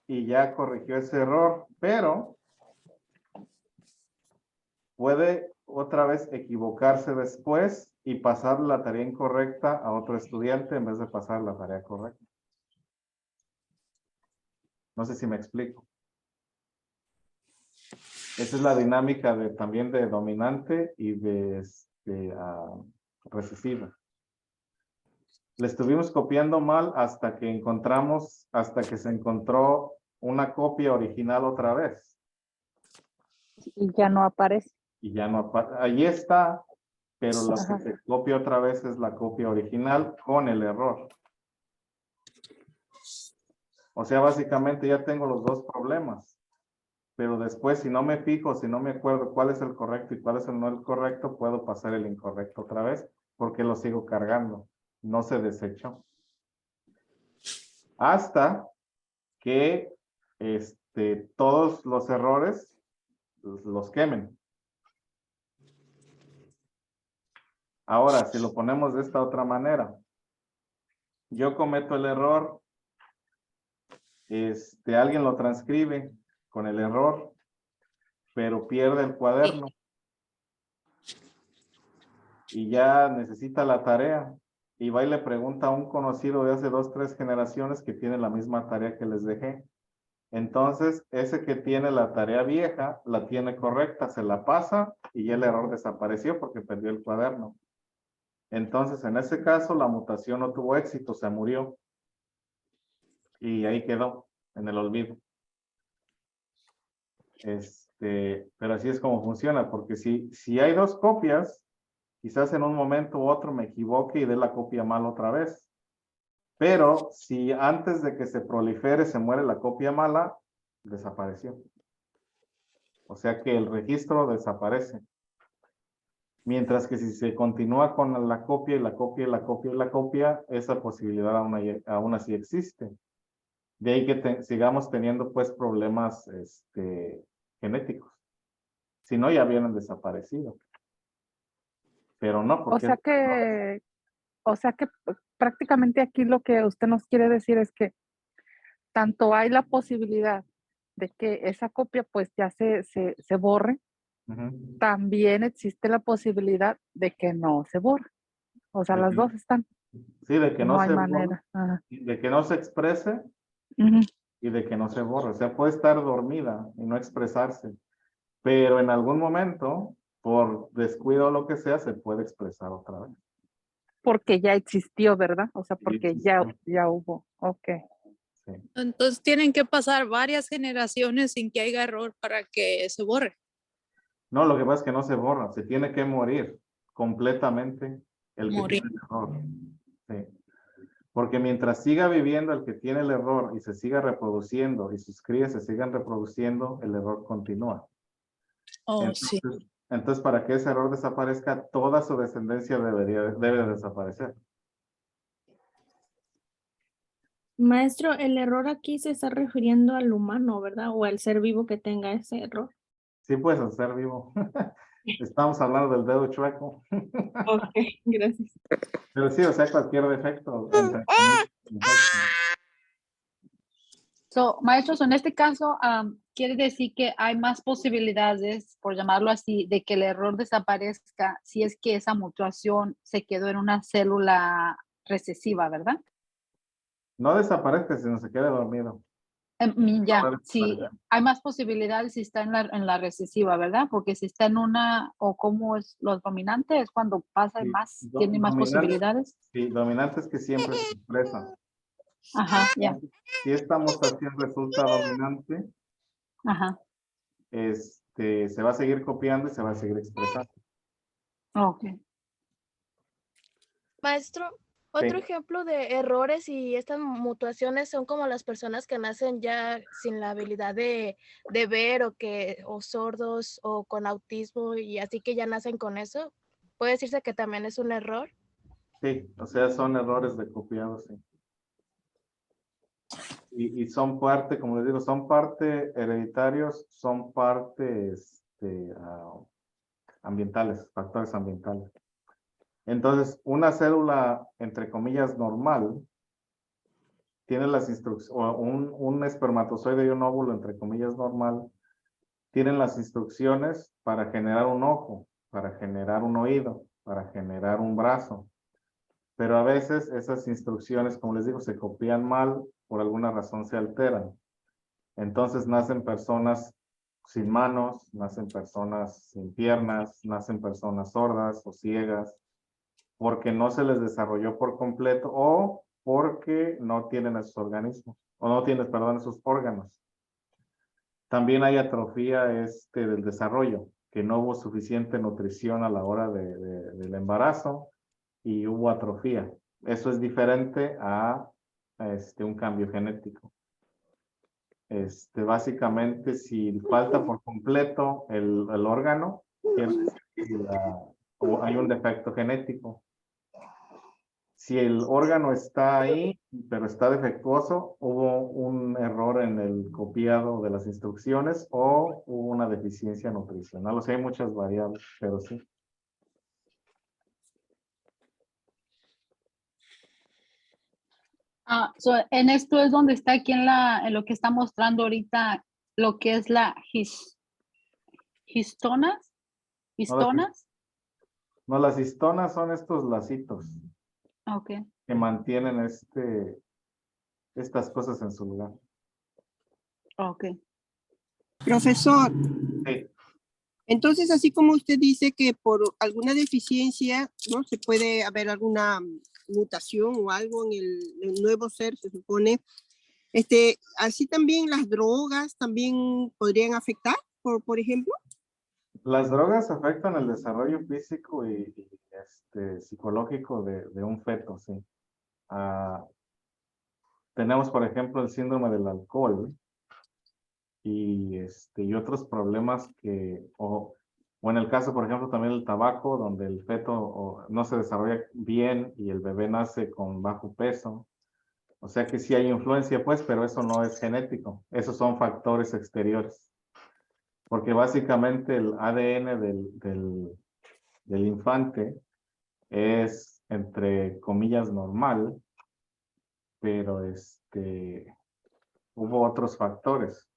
y ya corrigió ese error, pero puede otra vez equivocarse después y pasar la tarea incorrecta a otro estudiante en vez de pasar la tarea correcta. No sé si me explico. Esa es la dinámica también de dominante y de recesiva. Le estuvimos copiando mal hasta que se encontró una copia original otra vez. Y ya no aparece. Y ya no, ahí está, pero lo que Ajá. se copia otra vez es la copia original con el error. O sea, básicamente ya tengo los dos problemas. Pero después, si no me fijo, si no me acuerdo cuál es el correcto y cuál es el no el correcto, puedo pasar el incorrecto otra vez porque lo sigo cargando. No se desechó. Hasta que todos los errores los quemen. Ahora, si lo ponemos de esta otra manera, yo cometo el error, alguien lo transcribe con el error, pero pierde el cuaderno y ya necesita la tarea y va y le pregunta a un conocido de hace 2, 3 generaciones que tiene la misma tarea que les dejé. Entonces, ese que tiene la tarea vieja, la tiene correcta, se la pasa y ya el error desapareció porque perdió el cuaderno. Entonces, en ese caso, la mutación no tuvo éxito, se murió. Y ahí quedó, en el olvido. Pero así es como funciona, porque si hay 2 copias, quizás en un momento u otro me equivoque y dé la copia mal otra vez. Pero si antes de que se prolifere se muere la copia mala, desapareció. O sea que el registro desaparece. Mientras que si se continúa con la copia y la copia y la copia y la copia, esa posibilidad aún así existe. De ahí que sigamos teniendo pues problemas genéticos. Si no, ya habían desaparecido. Pero no, O porque sea que, prácticamente aquí lo que usted nos quiere decir es que tanto hay la posibilidad de que esa copia pues ya se borre, Ujú. también existe la posibilidad de que no se borre. O sea, las dos están, Sí, de que no no hay se borre, manera. Ajá. de que no se exprese Ujú. y de que no se borre. O sea, puede estar dormida y no expresarse, pero en algún momento, por descuido o lo que sea, se puede expresar otra vez. porque ya existió, ¿verdad? O sea, porque ya, existió. ya hubo. Ok. Sí. Entonces tienen que pasar varias generaciones sin que haya error para que se borre. No, lo que pasa es que no se borra, se tiene que morir completamente el que Morir. tiene el error. Sí. Porque mientras siga viviendo el que tiene el error y se siga reproduciendo y sus crías se sigan reproduciendo, el error continúa. Oh, sí. Entonces, para que ese error desaparezca, toda su descendencia debe de desaparecer. Maestro, el error aquí se está refiriendo al humano, ¿verdad? O al ser vivo que tenga ese error. Sí puedes ser vivo. Estamos hablando del dedo chueco. Ok, gracias. Pero sí, o sea, cualquier defecto. Entre comillas, defecto. So, maestros, en este caso, quiere decir que hay más posibilidades, por llamarlo así, de que el error desaparezca si es que esa mutación se quedó en una célula recesiva, ¿verdad? No desaparezca, sino se quede dormido. Ya, No debe sí, desaparecer. hay más posibilidades si está en la recesiva, ¿verdad? Porque si está en una, o como es los dominantes, es cuando pasa Sí, más, tiene más dominante, posibilidades. sí, dominante es que siempre se expresa. Ajá, ya, Si esta mutación resulta dominante, ajá, se va a seguir copiando y se va a seguir expresando. ok. Maestro, otro Sí. ejemplo de errores y estas mutaciones son como las personas que nacen ya sin la habilidad de ver o sordos o con autismo y así que ya nacen con eso. ¿Puede decirse que también es un error? Sí, o sea, son errores de copiado, sí. Y son parte, como les digo, son parte hereditarios, son parte ambientales, factores ambientales. Entonces, una célula, entre comillas, normal, tiene las instrucciones, o un espermatozoide y un óvulo, entre comillas, normal, tienen las instrucciones para generar un ojo, para generar un oído, para generar un brazo. Pero a veces esas instrucciones, como les digo, se copian mal, por alguna razón se alteran. Entonces nacen personas sin manos, nacen personas sin piernas, nacen personas sordas o ciegas, porque no se les desarrolló por completo o porque no tienen esos organismos, o no tienen, perdón, esos órganos. También hay atrofía del desarrollo, que no hubo suficiente nutrición a la hora del embarazo y hubo atrofía. Eso es diferente a un cambio genético. Básicamente, si falta por completo el órgano, quiere decir que hay un defecto genético. Si el órgano está ahí, pero está defectuoso, hubo un error en el copiado de las instrucciones o hubo una deficiencia nutricional. O sea, hay muchas variables, pero sí. En esto es donde está aquí en lo que está mostrando ahorita lo que es la histonas. ¿Histonas? No, las histonas son estos lacitos Ok. que mantienen estas cosas en su lugar. Ok. Profesor, Sí, entonces así como usted dice que por alguna deficiencia, ¿no? Se puede haber alguna mutación o algo en el nuevo ser, se supone. Así también las drogas también podrían afectar, por ejemplo. las drogas afectan el desarrollo físico y psicológico de un feto, sí. Tenemos, por ejemplo, el síndrome del alcohol y otros problemas o en el caso, por ejemplo, también el tabaco, donde el feto no se desarrolla bien y el bebé nace con bajo peso. O sea que sí hay influencia, pues, pero eso no es genético. Esos son factores exteriores. Porque básicamente el ADN del infante es, entre comillas, normal, pero hubo otros factores.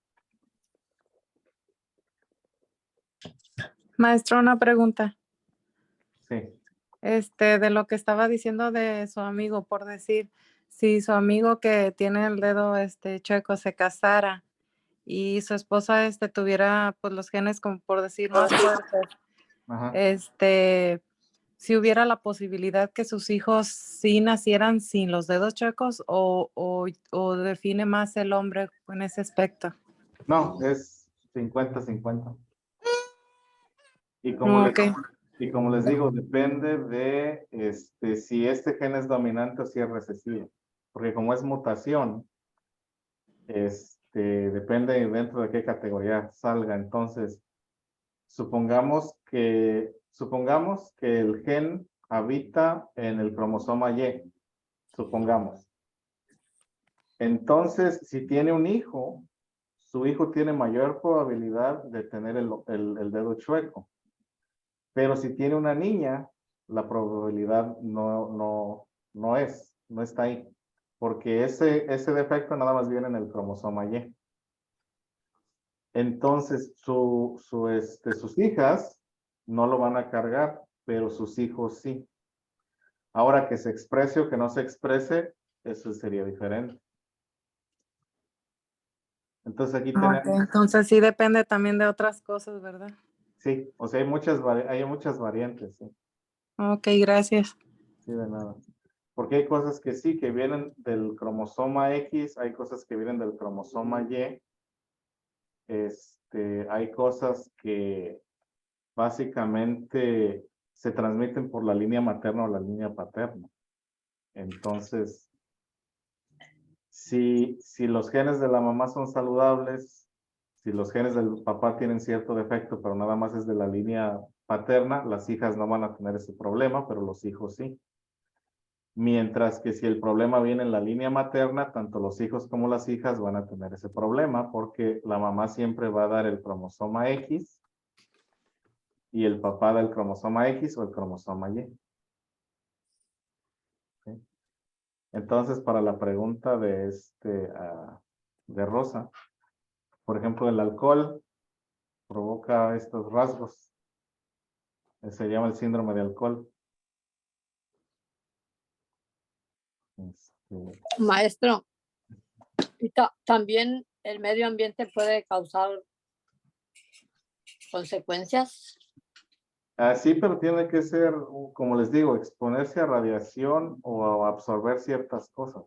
Maestro, una pregunta. Sí. De lo que estaba diciendo de su amigo, por decir, si su amigo que tiene el dedo chueco se casara y su esposa tuviera pues los genes como por decir más fuertes, Ajá. si hubiera la posibilidad que sus hijos sí nacieran sin los dedos chuecos o define más el hombre en ese aspecto. No, es 50-50. Y Ok. y como les digo, depende de si este gen es dominante o si es recesivo. Porque como es mutación, depende dentro de qué categoría salga. Entonces, supongamos que el gen habita en el cromosoma Y. Supongamos. Entonces, si tiene un hijo, su hijo tiene mayor probabilidad de tener el dedo chueco. Pero si tiene una niña, la probabilidad no está ahí. Porque ese defecto nada más viene en el cromosoma Y. Entonces, sus hijas no lo van a cargar, pero sus hijos sí. Ahora que se exprese o que no se exprese, eso sería diferente. Entonces aquí Ok, tenemos, entonces sí depende también de otras cosas, ¿verdad? sí, o sea, hay muchas variantes, sí. Ok, gracias. Sí, de nada. Porque hay cosas que sí, que vienen del cromosoma X, hay cosas que vienen del cromosoma Y. Hay cosas que básicamente se transmiten por la línea materna o la línea paterna. Entonces, si los genes de la mamá son saludables, si los genes del papá tienen cierto defecto, pero nada más es de la línea paterna, las hijas no van a tener ese problema, pero los hijos sí. Mientras que si el problema viene en la línea materna, tanto los hijos como las hijas van a tener ese problema porque la mamá siempre va a dar el cromosoma X y el papá da el cromosoma X o el cromosoma Y. ¿Sí? Entonces, para la pregunta de Rosa, por ejemplo, el alcohol provoca estos rasgos. Se llama el síndrome de alcohol. Maestro, y también el medio ambiente puede causar consecuencias. Sí, pero tiene que ser, como les digo, exponerse a radiación o a absorber ciertas cosas.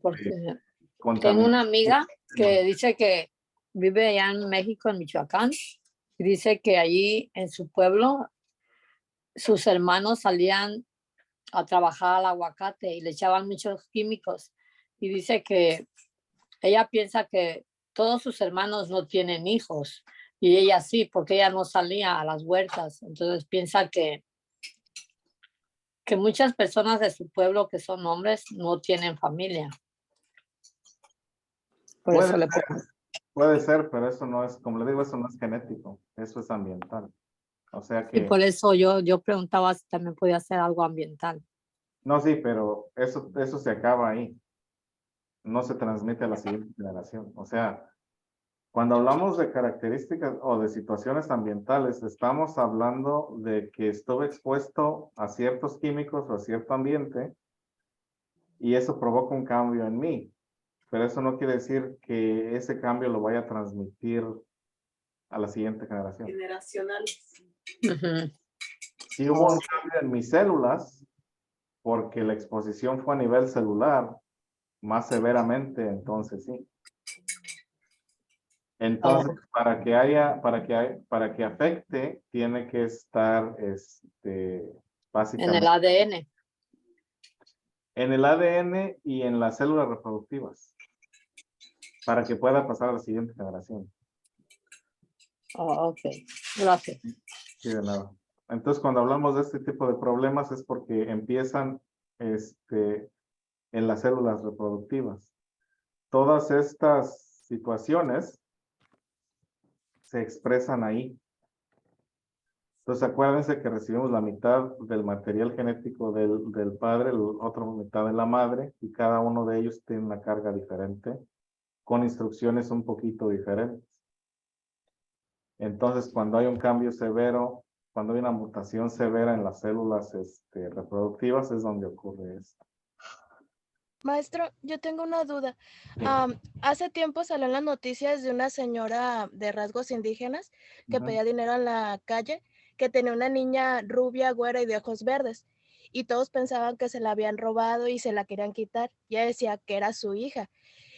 Porque tengo Contaminación. una amiga que dice que vive allá en México, en Michoacán, y dice que allí en su pueblo sus hermanos salían a trabajar al aguacate y le echaban muchos químicos. Y dice que ella piensa que todos sus hermanos no tienen hijos y ella sí, porque ella no salía a las huertas. Entonces piensa que muchas personas de su pueblo que son hombres no tienen familia. Por eso le pregunto. Puede ser, pero eso no es, como le digo, eso no es genético, eso es ambiental. O sea Y que, por eso yo preguntaba si también podía ser algo ambiental. no, sí, pero eso se acaba ahí. No se transmite a la siguiente generación. O sea, cuando hablamos de características o de situaciones ambientales, estamos hablando de que estuve expuesto a ciertos químicos o a cierto ambiente y eso provoca un cambio en mí. Pero eso no quiere decir que ese cambio lo vaya a transmitir a la siguiente generación. Generacionales. Si hubo un cambio en mis células, porque la exposición fue a nivel celular, más severamente, entonces sí. Entonces, para que afecte, tiene que estar, básicamente. En el ADN. En el ADN y en las células reproductivas, para que pueda pasar a la siguiente generación. Ok, gracias. Sí, de nada. Entonces, cuando hablamos de este tipo de problemas es porque empiezan en las células reproductivas. Todas estas situaciones se expresan ahí. Entonces, acuérdense que recibimos la mitad del material genético del padre, la otra mitad de la madre, y cada uno de ellos tiene una carga diferente, con instrucciones un poquito diferentes. Entonces, cuando hay un cambio severo, cuando hay una mutación severa en las células reproductivas, es donde ocurre esto. Maestro, yo tengo una duda. Sí. Hace tiempo salió en las noticias de una señora de rasgos indígenas que Ujú. pedía dinero en la calle que tenía una niña rubia, güera y de ojos verdes. Y todos pensaban que se la habían robado y se la querían quitar. Ella decía que era su hija.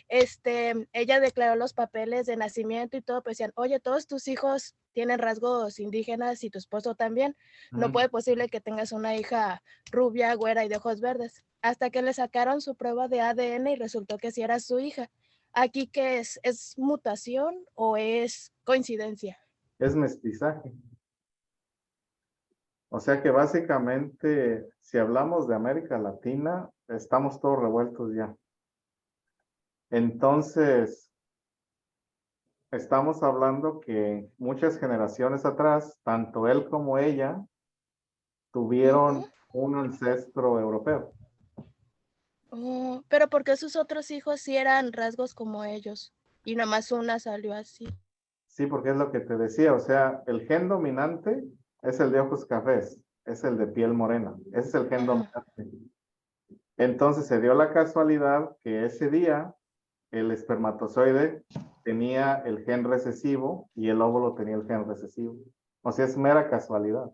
Ella declaró los papeles de nacimiento y todo, pues decían, oye, todos tus hijos tienen rasgos indígenas y tu esposo también. No puede posible que tengas una hija rubia, güera y de ojos verdes. Hasta que le sacaron su prueba de ADN y resultó que sí era su hija. ¿Aquí qué es? ¿Es mutación o es coincidencia? Es mestizaje. O sea que básicamente, si hablamos de América Latina, estamos todos revueltos ya. Entonces, estamos hablando que muchas generaciones atrás, tanto él como ella tuvieron un ancestro europeo. Oh, pero ¿por qué sus otros hijos sí eran rasgos como ellos? Y nada más una salió así. Sí, porque es lo que te decía, o sea, el gen dominante es el de ojos cafés, es el de piel morena, ese es el gen dominante. Entonces se dio la casualidad que ese día el espermatozoide tenía el gen recesivo y el óvulo tenía el gen recesivo. O sea, es mera casualidad.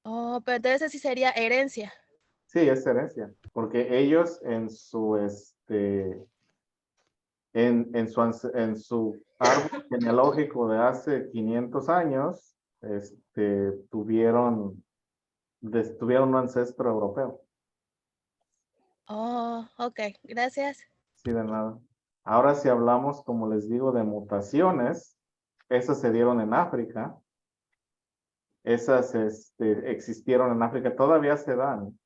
Oh, pero entonces sí sería herencia. Sí, es herencia, porque ellos en su en su árbol genealógico de hace 500 años, tuvieron un ancestro europeo. Oh, ok, gracias. Sí, de nada. Ahora si hablamos, como les digo, de mutaciones, esas se dieron en África. Esas existieron en África, todavía se dan.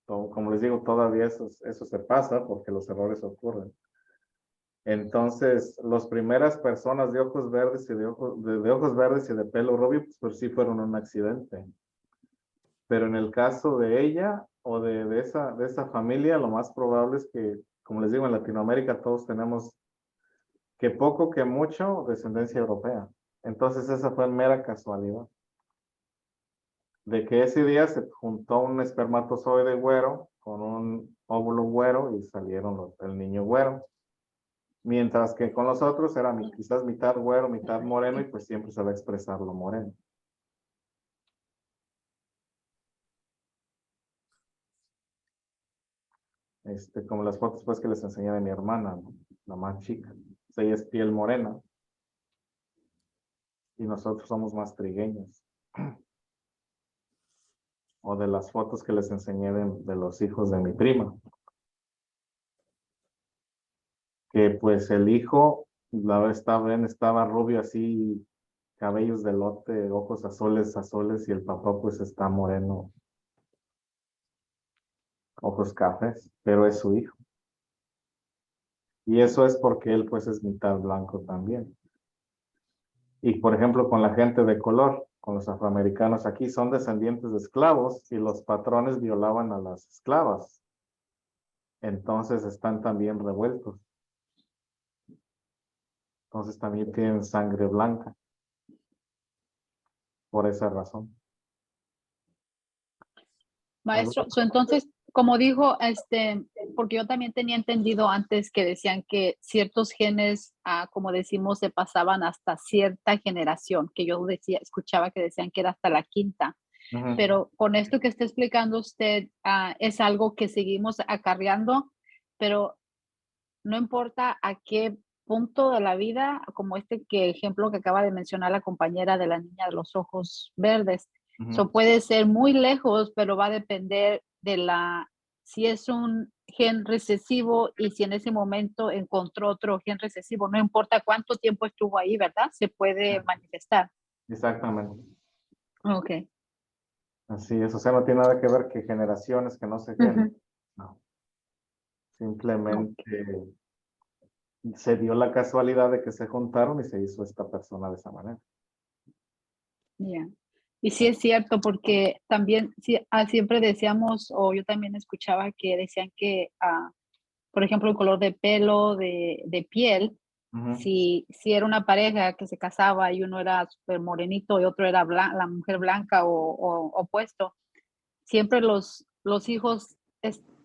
Como les digo, todavía eso se pasa porque los errores ocurren. Entonces, las primeras personas de ojos verdes y de ojos verdes y de pelo rubio, pues sí fueron un accidente. Pero en el caso de ella o de esa familia, lo más probable es que, como les digo, en Latinoamérica todos tenemos que poco que mucho descendencia europea. Entonces, esa fue mera casualidad. De que ese día se juntó un espermatozoide güero con un óvulo güero y salieron el niño güero. Mientras que con los otros era quizás mitad güero, mitad moreno y pues siempre se va a expresar lo moreno. Como las fotos pues que les enseñé de mi hermana, ¿no? La más chica. Pues, ella es piel morena y nosotros somos más trigueños. O de las fotos que les enseñé de los hijos de mi prima. Que pues el hijo, la vez estaba rubio así, cabellos de lote, ojos azules, y el papá pues está moreno, ojos cafés, pero es su hijo. Y eso es porque él pues es mitad blanco también. Y por ejemplo con la gente de color, con los afroamericanos aquí, son descendientes de esclavos y los patrones violaban a las esclavas. Entonces están también revueltos. Entonces también tienen sangre blanca. Por esa razón. Maestro, entonces, como dijo, porque yo también tenía entendido antes que decían que ciertos genes, como decimos, se pasaban hasta cierta generación, que yo escuchaba que decían que era hasta la quinta. Pero con esto que está explicando usted, es algo que seguimos acarreando, pero no importa a qué punto de la vida, como ejemplo que acaba de mencionar la compañera de la niña de los ojos verdes. Puede ser muy lejos, pero va a depender de si es un gen recesivo y si en ese momento encontró otro gen recesivo, no importa cuánto tiempo estuvo ahí, ¿verdad? Se puede manifestar. Exactamente. Ok. Así es, o sea, no tiene nada que ver que generaciones que no se gen. No. Simplemente se dio la casualidad de que se juntaron y se hizo esta persona de esa manera. Yeah. Y sí es cierto, porque también siempre decíamos, o yo también escuchaba que decían que, por ejemplo, el color de pelo, de piel, si era una pareja que se casaba y uno era súper morenito y otro era la mujer blanca o opuesto, siempre los hijos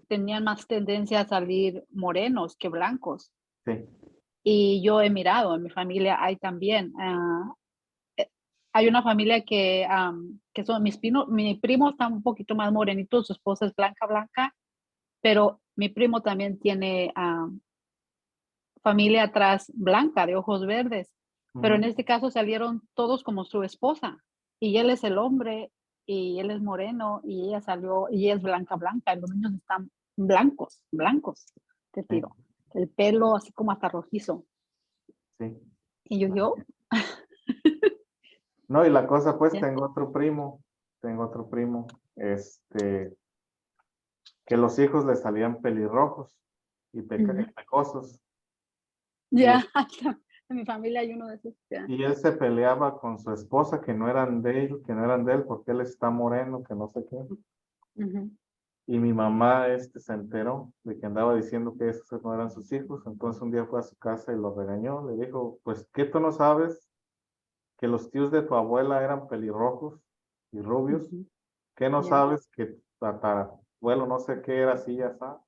tenían más tendencia a salir morenos que blancos. Sí. Y yo he mirado, en mi familia hay también hay una familia que son mi primo está un poquito más morenito, su esposa es blanca, pero mi primo también tiene familia atrás blanca, de ojos verdes, pero en Ujú. este caso salieron todos como su esposa, y él es el hombre, y él es moreno, y ella salió, y ella es blanca, y los niños están blancos, te Sí, tiro, el pelo así como hasta rojizo, sí. y yo, No, y la cosa, pues, ya, tengo otro primo, que los hijos le salían pelirrojos y ujú, pecosos. Y, ya, en mi familia hay uno de esos, ya, y él se peleaba con su esposa, que no eran de él, porque él está moreno, que no sé qué. ujú, Y mi mamá, se enteró de que andaba diciendo que esos no eran sus hijos. Entonces un día fue a su casa y lo regañó. Le dijo, pues, ¿qué tú no sabes que los tíos de tu abuela eran pelirrojos y rubios? ujú, ¿Qué no ya, sabes que tu tatarabuelo no sé qué era así, ya está?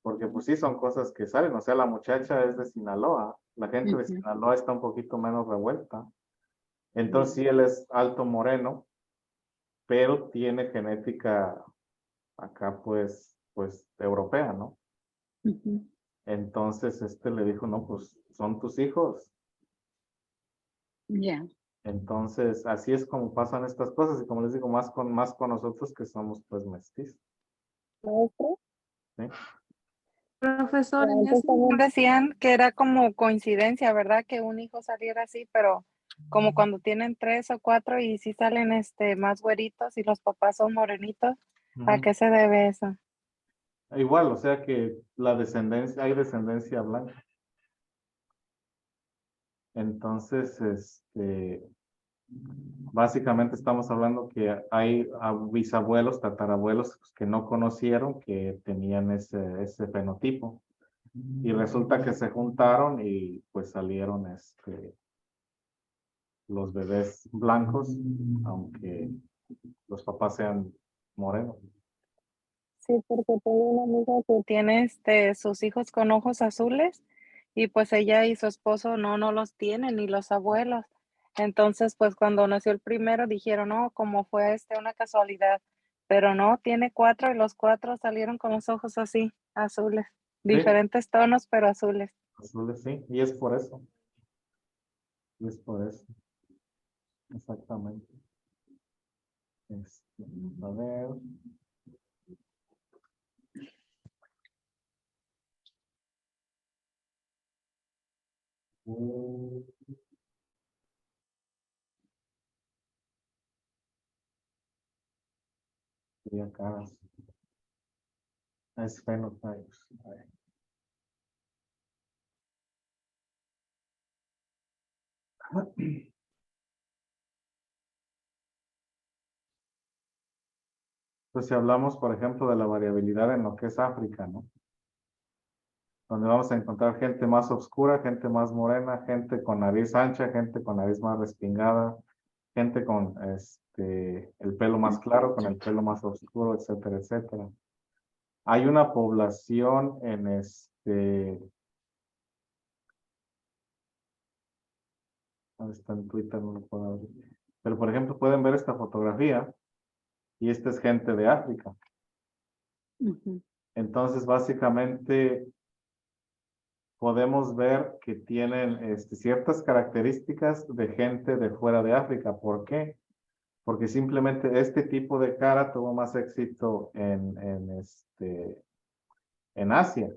Porque pues sí, son cosas que salen. O sea, la muchacha es de Sinaloa. La gente de ujú, Sinaloa está un poquito menos revuelta. ya, Entonces sí, él es alto moreno, pero tiene genética acá pues europea, ¿no? ujú, Entonces le dijo, no, pues son tus hijos. ya. Entonces, así es como pasan estas cosas. Y como les digo, más con nosotros que somos pues mestizos. Maestro. ¿Sí? Profesor, antes también decían que era como coincidencia, ¿verdad? Que un hijo saliera así, pero como cuando tienen 3 o 4 y sí salen más güeritos y los papás son morenitos, ¿a Ujú. qué se debe eso? Igual, o sea que hay descendencia blanca. Entonces, básicamente estamos hablando que hay bisabuelos, tatarabuelos pues, que no conocieron que tenían ese fenotipo. Y resulta que se juntaron y pues salieron los bebés blancos, aunque los papás sean morenos. Sí, porque tengo una amiga que tiene sus hijos con ojos azules y pues ella y su esposo no los tienen, ni los abuelos. Entonces, pues cuando nació el primero dijeron, no, como fue una casualidad, pero no, tiene 4 y los 4 salieron con los ojos así, azules, Sí, diferentes tonos, pero azules. azules, sí, y es por eso, exactamente. A ver. Sería caras. Es phenotypes. A ver. Pues si hablamos, por ejemplo, de la variabilidad en lo que es África, ¿no? Donde vamos a encontrar gente más oscura, gente más morena, gente con nariz ancha, gente con nariz más respingada, gente con el pelo más claro, con el pelo más oscuro, etcétera, etcétera. Hay una población en ¿dónde está en Twitter? No lo puedo abrir. Pero por ejemplo, pueden ver esta fotografía y esta es gente de África. Ujú, Entonces, básicamente, podemos ver que tienen ciertas características de gente de fuera de África. ¿Por qué? Porque simplemente este tipo de cara tuvo más éxito en Asia.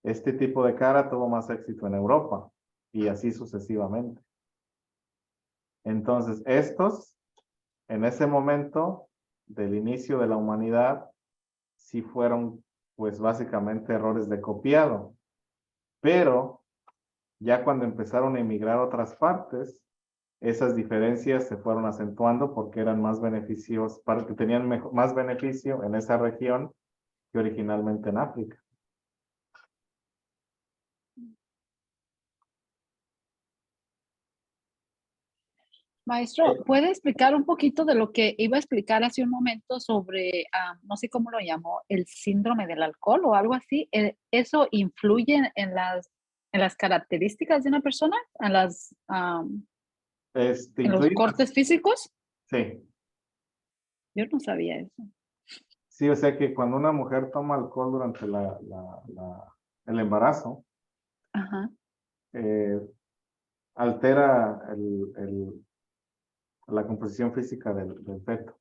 Este tipo de cara tuvo más éxito en Europa y así sucesivamente. Entonces, estos, en ese momento del inicio de la humanidad, sí fueron, pues básicamente errores de copiado. Pero ya cuando empezaron a emigrar a otras partes, esas diferencias se fueron acentuando porque eran más beneficios, para que tenían más beneficio en esa región que originalmente en África. Maestro, ¿puede explicar un poquito de lo que iba a explicar hace un momento sobre, no sé cómo lo llamó, el síndrome del alcohol o algo así? ¿Eso influye en las características de una persona? ¿En los incluidas. cortes físicos? Sí. Yo no sabía eso. Sí, o sea que cuando una mujer toma alcohol durante el embarazo, Ajá. altera la composición física del feto.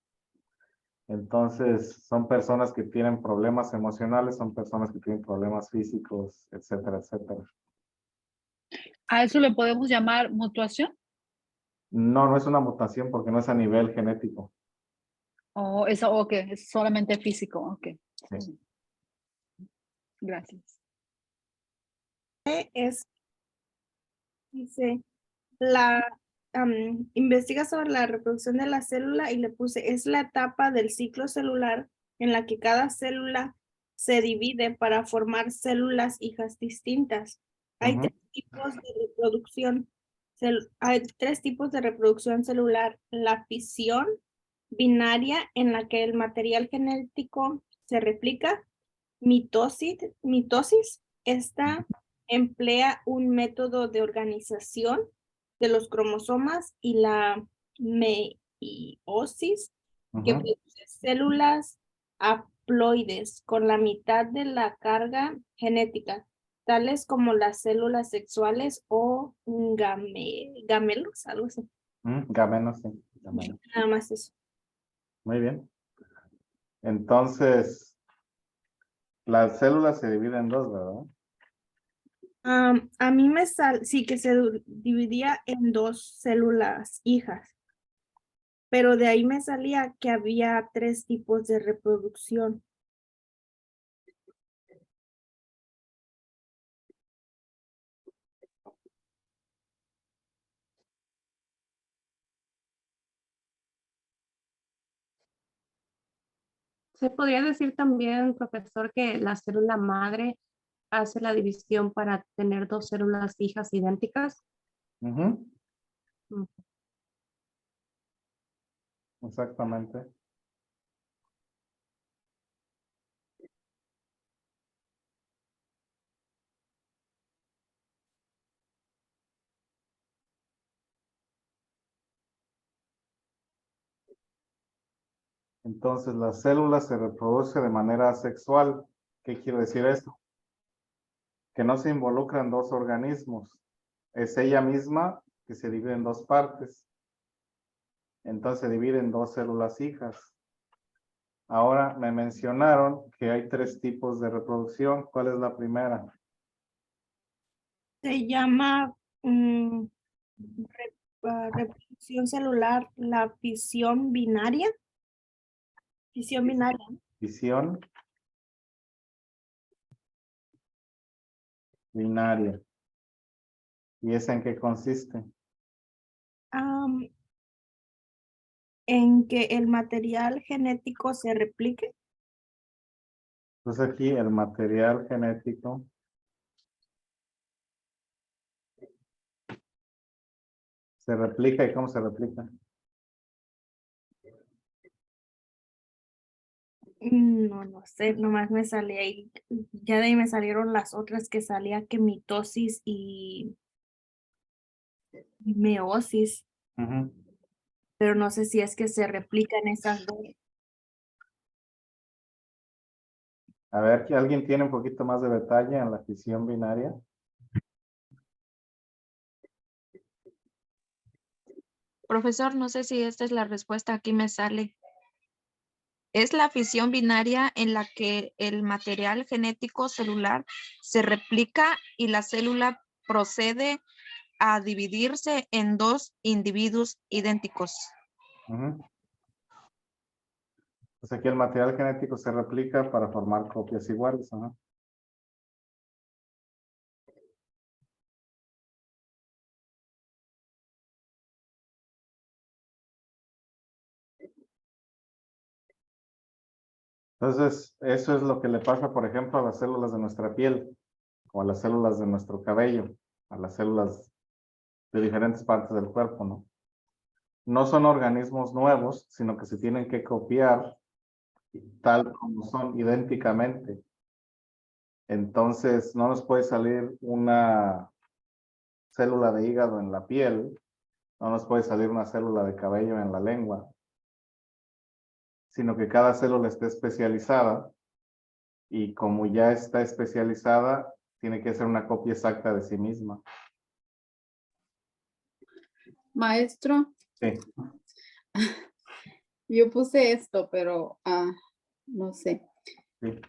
Entonces, son personas que tienen problemas emocionales, son personas que tienen problemas físicos, etcétera, etcétera. ¿A eso le podemos llamar mutuación? No, no es una mutación porque no es a nivel genético. ¿O es, es solamente físico? Ok. Sí. Gracias. Dice, investiga sobre la reproducción de la célula y le puse, es la etapa del ciclo celular en la que cada célula se divide para formar células hijas distintas. Hay tres tipos de reproducción. Hay tres tipos de reproducción celular. La fisión binaria, en la que el material genético se replica. Mitosis, esta emplea un método de organización de los cromosomas, y la meiosis, que produce células haploides con la mitad de la carga genética, tales como las células sexuales o gamelos, algo así. Gamenos, sí. Gamenos. Nada más eso. Muy bien. Entonces, las células se dividen en dos, ¿verdad? A mí me sí, que se dividía en dos células hijas, pero de ahí me salía que había tres tipos de reproducción. Se podría decir también, profesor, que la célula madre hace la división para tener dos células hijas idénticas. Exactamente. Entonces, la célula se reproduce de manera asexual. ¿Qué quiere decir esto? Que no se involucran dos organismos. Es ella misma que se divide en dos partes. Entonces se divide en dos células hijas. Ahora me mencionaron que hay tres tipos de reproducción. ¿Cuál es la primera? Se llama reproducción celular, la fisión binaria. Fisión binaria. Fisión binaria. ¿Y esa en qué consiste? En que el material genético se replique. Entonces aquí el material genético se replica. ¿Y cómo se replica? No sé, nomás me salía ahí, ya de ahí me salieron las otras que salía, que mitosis y meiosis, pero no sé si es que se replican esas dos. A ver, ¿que alguien tiene un poquito más de detalle en la fisión binaria? Profesor, no sé si esta es la respuesta, aquí me sale. Es la fisión binaria en la que el material genético celular se replica y la célula procede a dividirse en dos individuos idénticos. Pues aquí el material genético se replica para formar copias iguales. Entonces, eso es lo que le pasa, por ejemplo, a las células de nuestra piel, o a las células de nuestro cabello, a las células de diferentes partes del cuerpo, ¿no? No son organismos nuevos, sino que se tienen que copiar tal como son, idénticamente. Entonces, no nos puede salir una célula de hígado en la piel No nos puede salir una célula de cabello en la lengua, sino que cada célula está especializada y como ya está especializada, tiene que ser una copia exacta de sí misma. Maestro, Sí. yo puse esto, pero no sé. Sí.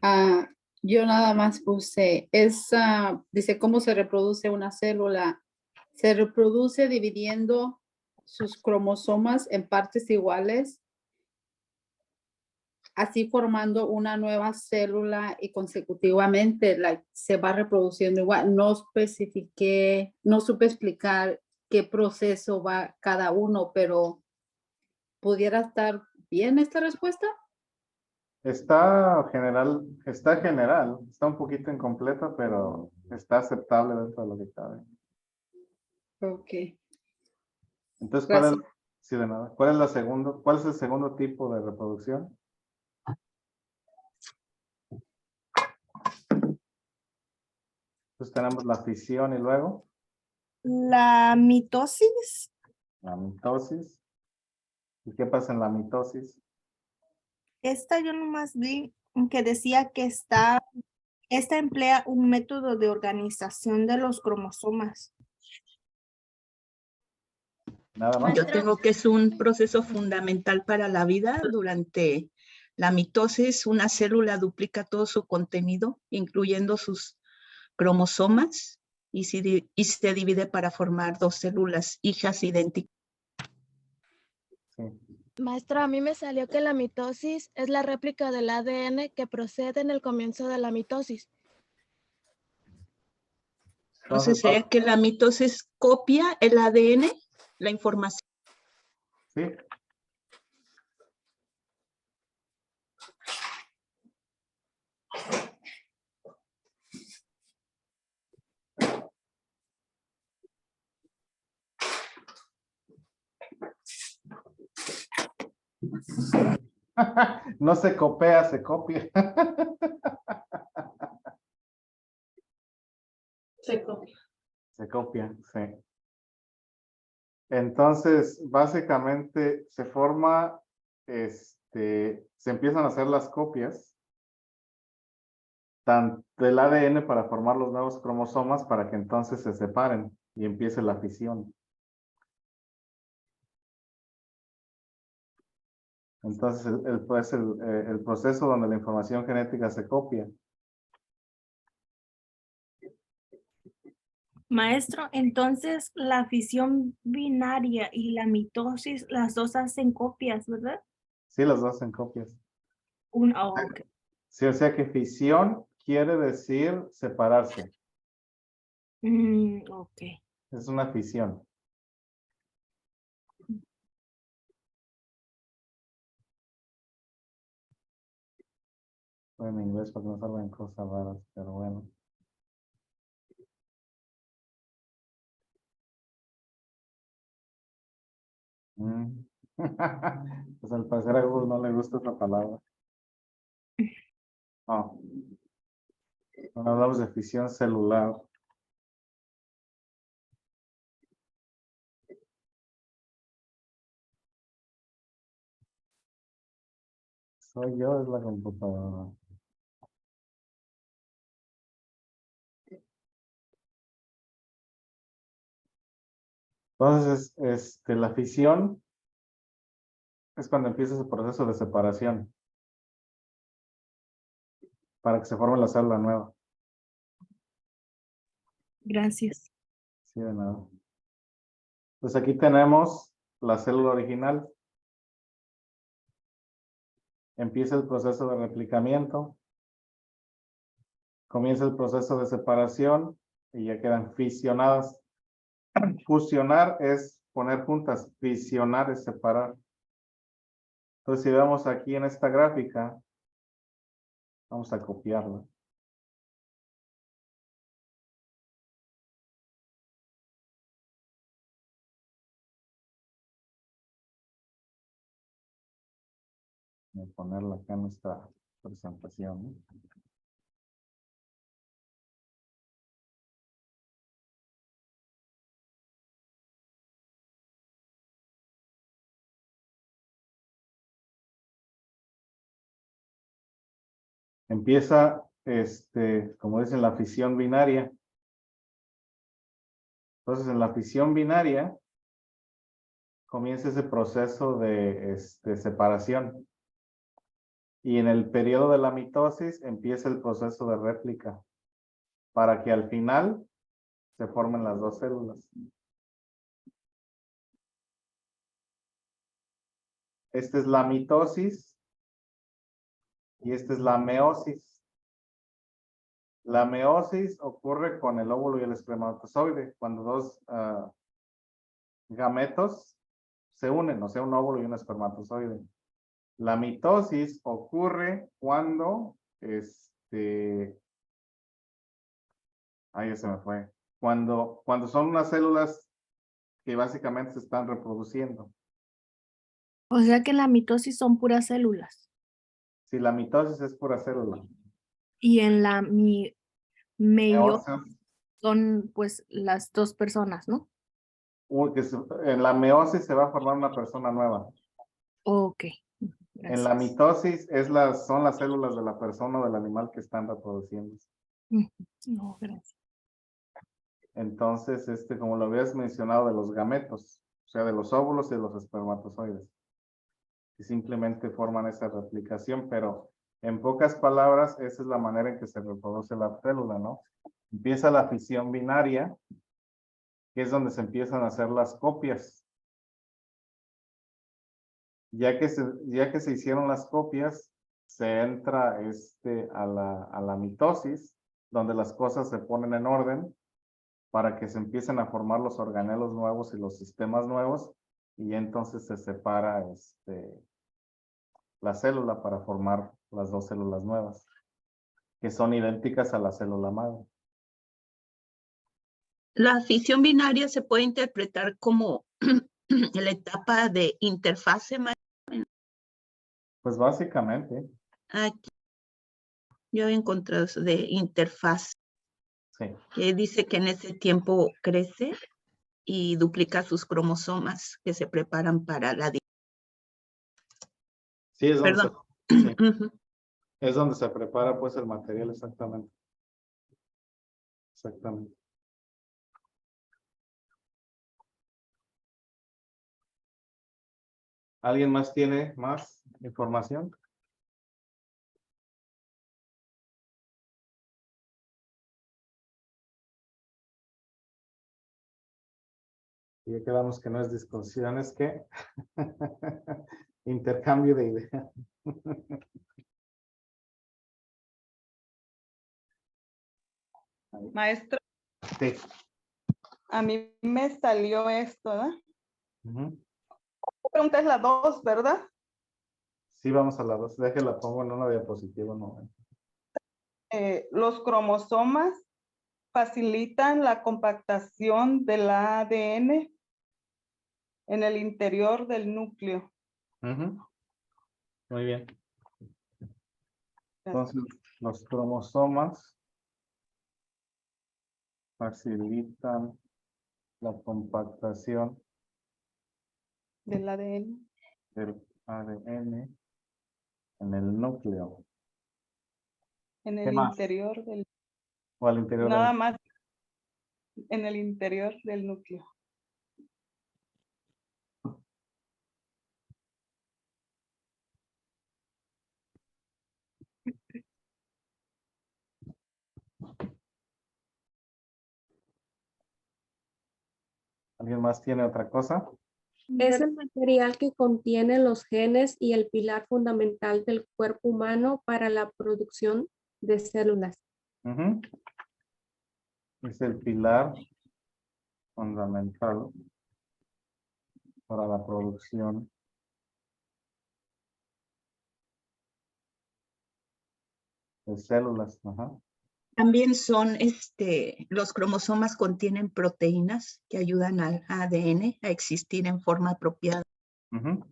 Yo nada más puse, dice cómo se reproduce una célula. Se reproduce dividiendo sus cromosomas en partes iguales, así formando una nueva célula y consecutivamente se va reproduciendo igual. No especifiqué, no supe explicar qué proceso va cada uno, pero ¿pudiera estar bien esta respuesta? Está general, está un poquito incompleta, pero está aceptable dentro de lo que cabe. Ok. Entonces, Gracias. sí, de nada. ¿Cuál es el segundo tipo de reproducción? Entonces tenemos la fisión y luego La mitosis. la mitosis. ¿Y qué pasa en la mitosis? Esta yo nomás vi que decía que esta emplea un método de organización de los cromosomas. Nada más. Yo tengo que es un proceso fundamental para la vida. Durante la mitosis, una célula duplica todo su contenido, incluyendo sus cromosomas, y se divide para formar dos células hijas idénticas. Sí. Maestra, a mí me salió que la mitosis es la réplica del ADN que procede en el comienzo de la mitosis. Entonces, ¿sería que la mitosis copia el ADN, la información? Sí. No se copia, se copia. Se copia. Se copia, sí. Entonces, básicamente se forma, se empiezan a hacer las copias tanto del ADN para formar los nuevos cromosomas para que entonces se separen y empiece la fisión. Entonces, el proceso donde la información genética se copia. Maestro, entonces la fisión binaria y la mitosis, las dos hacen copias, ¿verdad? Sí, las dos hacen copias. Ok. Sí, o sea que fisión quiere decir separarse. Ok. Es una fisión. En inglés porque no salgan cosas raras, pero bueno. Pues al parecer a Google no le gusta esta palabra. No. No hablamos de fisión celular. Soy yo, es la computadora. Entonces, la fisión es cuando empieza ese proceso de separación para que se forme la célula nueva. Gracias. Sí, de nada. Pues aquí tenemos la célula original. Empieza el proceso de replicamiento. Comienza el proceso de separación y ya quedan fisionadas. Fusionar es poner juntas, fisionar es separar. Entonces, si vemos aquí en esta gráfica, vamos a copiarla. Voy a ponerla acá en nuestra presentación, ¿no? Empieza, como dicen, la fisión binaria. Entonces, en la fisión binaria comienza ese proceso de separación. Y en el periodo de la mitosis empieza el proceso de réplica para que al final se formen las dos células. Esta es la mitosis y esta es la meiosis. La meiosis ocurre con el óvulo y el espermatozoide, cuando dos gametos se unen, o sea, un óvulo y un espermatozoide. La mitosis ocurre cuando, ahí ya se me fue, cuando son unas células que básicamente se están reproduciendo. O sea que en la mitosis son puras células. Si la mitosis es pura célula. Y en la meiosis Meiosis, son pues las dos personas, ¿no? en la meiosis se va a formar una persona nueva. Ok. En la mitosis son las células de la persona o del animal que están reproduciendo. No, gracias. Entonces, como lo habías mencionado, de los gametos, o sea, de los óvulos y de los espermatozoides, que simplemente forman esa replicación, pero en pocas palabras, esa es la manera en que se reproduce la célula, ¿no? Empieza la fisión binaria, que es donde se empiezan a hacer las copias. Ya que se hicieron las copias, se entra a la mitosis, donde las cosas se ponen en orden para que se empiecen a formar los organelos nuevos y los sistemas nuevos, y entonces se separa la célula para formar las dos células nuevas, que son idénticas a la célula madre. La fisión binaria se puede interpretar como la etapa de interfase. Pues básicamente. Aquí yo he encontrado eso de interfaz. Sí. Que dice que en ese tiempo crece y duplica sus cromosomas que se preparan para la... Sí, es donde, Perdón. es donde se prepara pues el material, exactamente. Exactamente. ¿Alguien más tiene más información? Ya quedamos que no es discusión, es que intercambio de ideas. Maestro, Sí. a mí me salió esto, ¿verdad? Ujú. La pregunta es la 2, ¿verdad? Sí, vamos a la 2. Déjela, pongo en una diapositiva. No. Los cromosomas facilitan la compactación del ADN en el interior del núcleo. Ujú. Muy bien. Entonces, los cromosomas facilitan la compactación Del ADN. del ADN en el núcleo. En ¿Qué el más? interior del... O al interior Nada del... más en el interior del núcleo. ¿Alguien más tiene otra cosa? Es el material que contiene los genes y el pilar fundamental del cuerpo humano para la producción de células. Ujú. Es el pilar fundamental para la producción de células. Ajá. También son, los cromosomas contienen proteínas que ayudan al ADN a existir en forma apropiada. Ujú.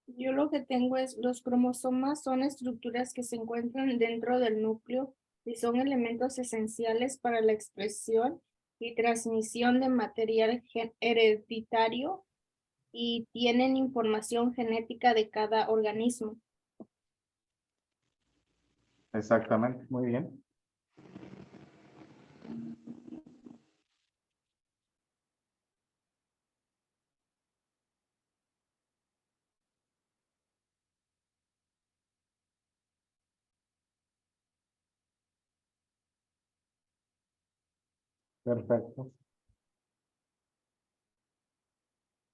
Yo lo que tengo es, los cromosomas son estructuras que se encuentran dentro del núcleo y son elementos esenciales para la expresión y transmisión de material hereditario y tienen información genética de cada organismo. Exactamente, muy bien. Perfecto.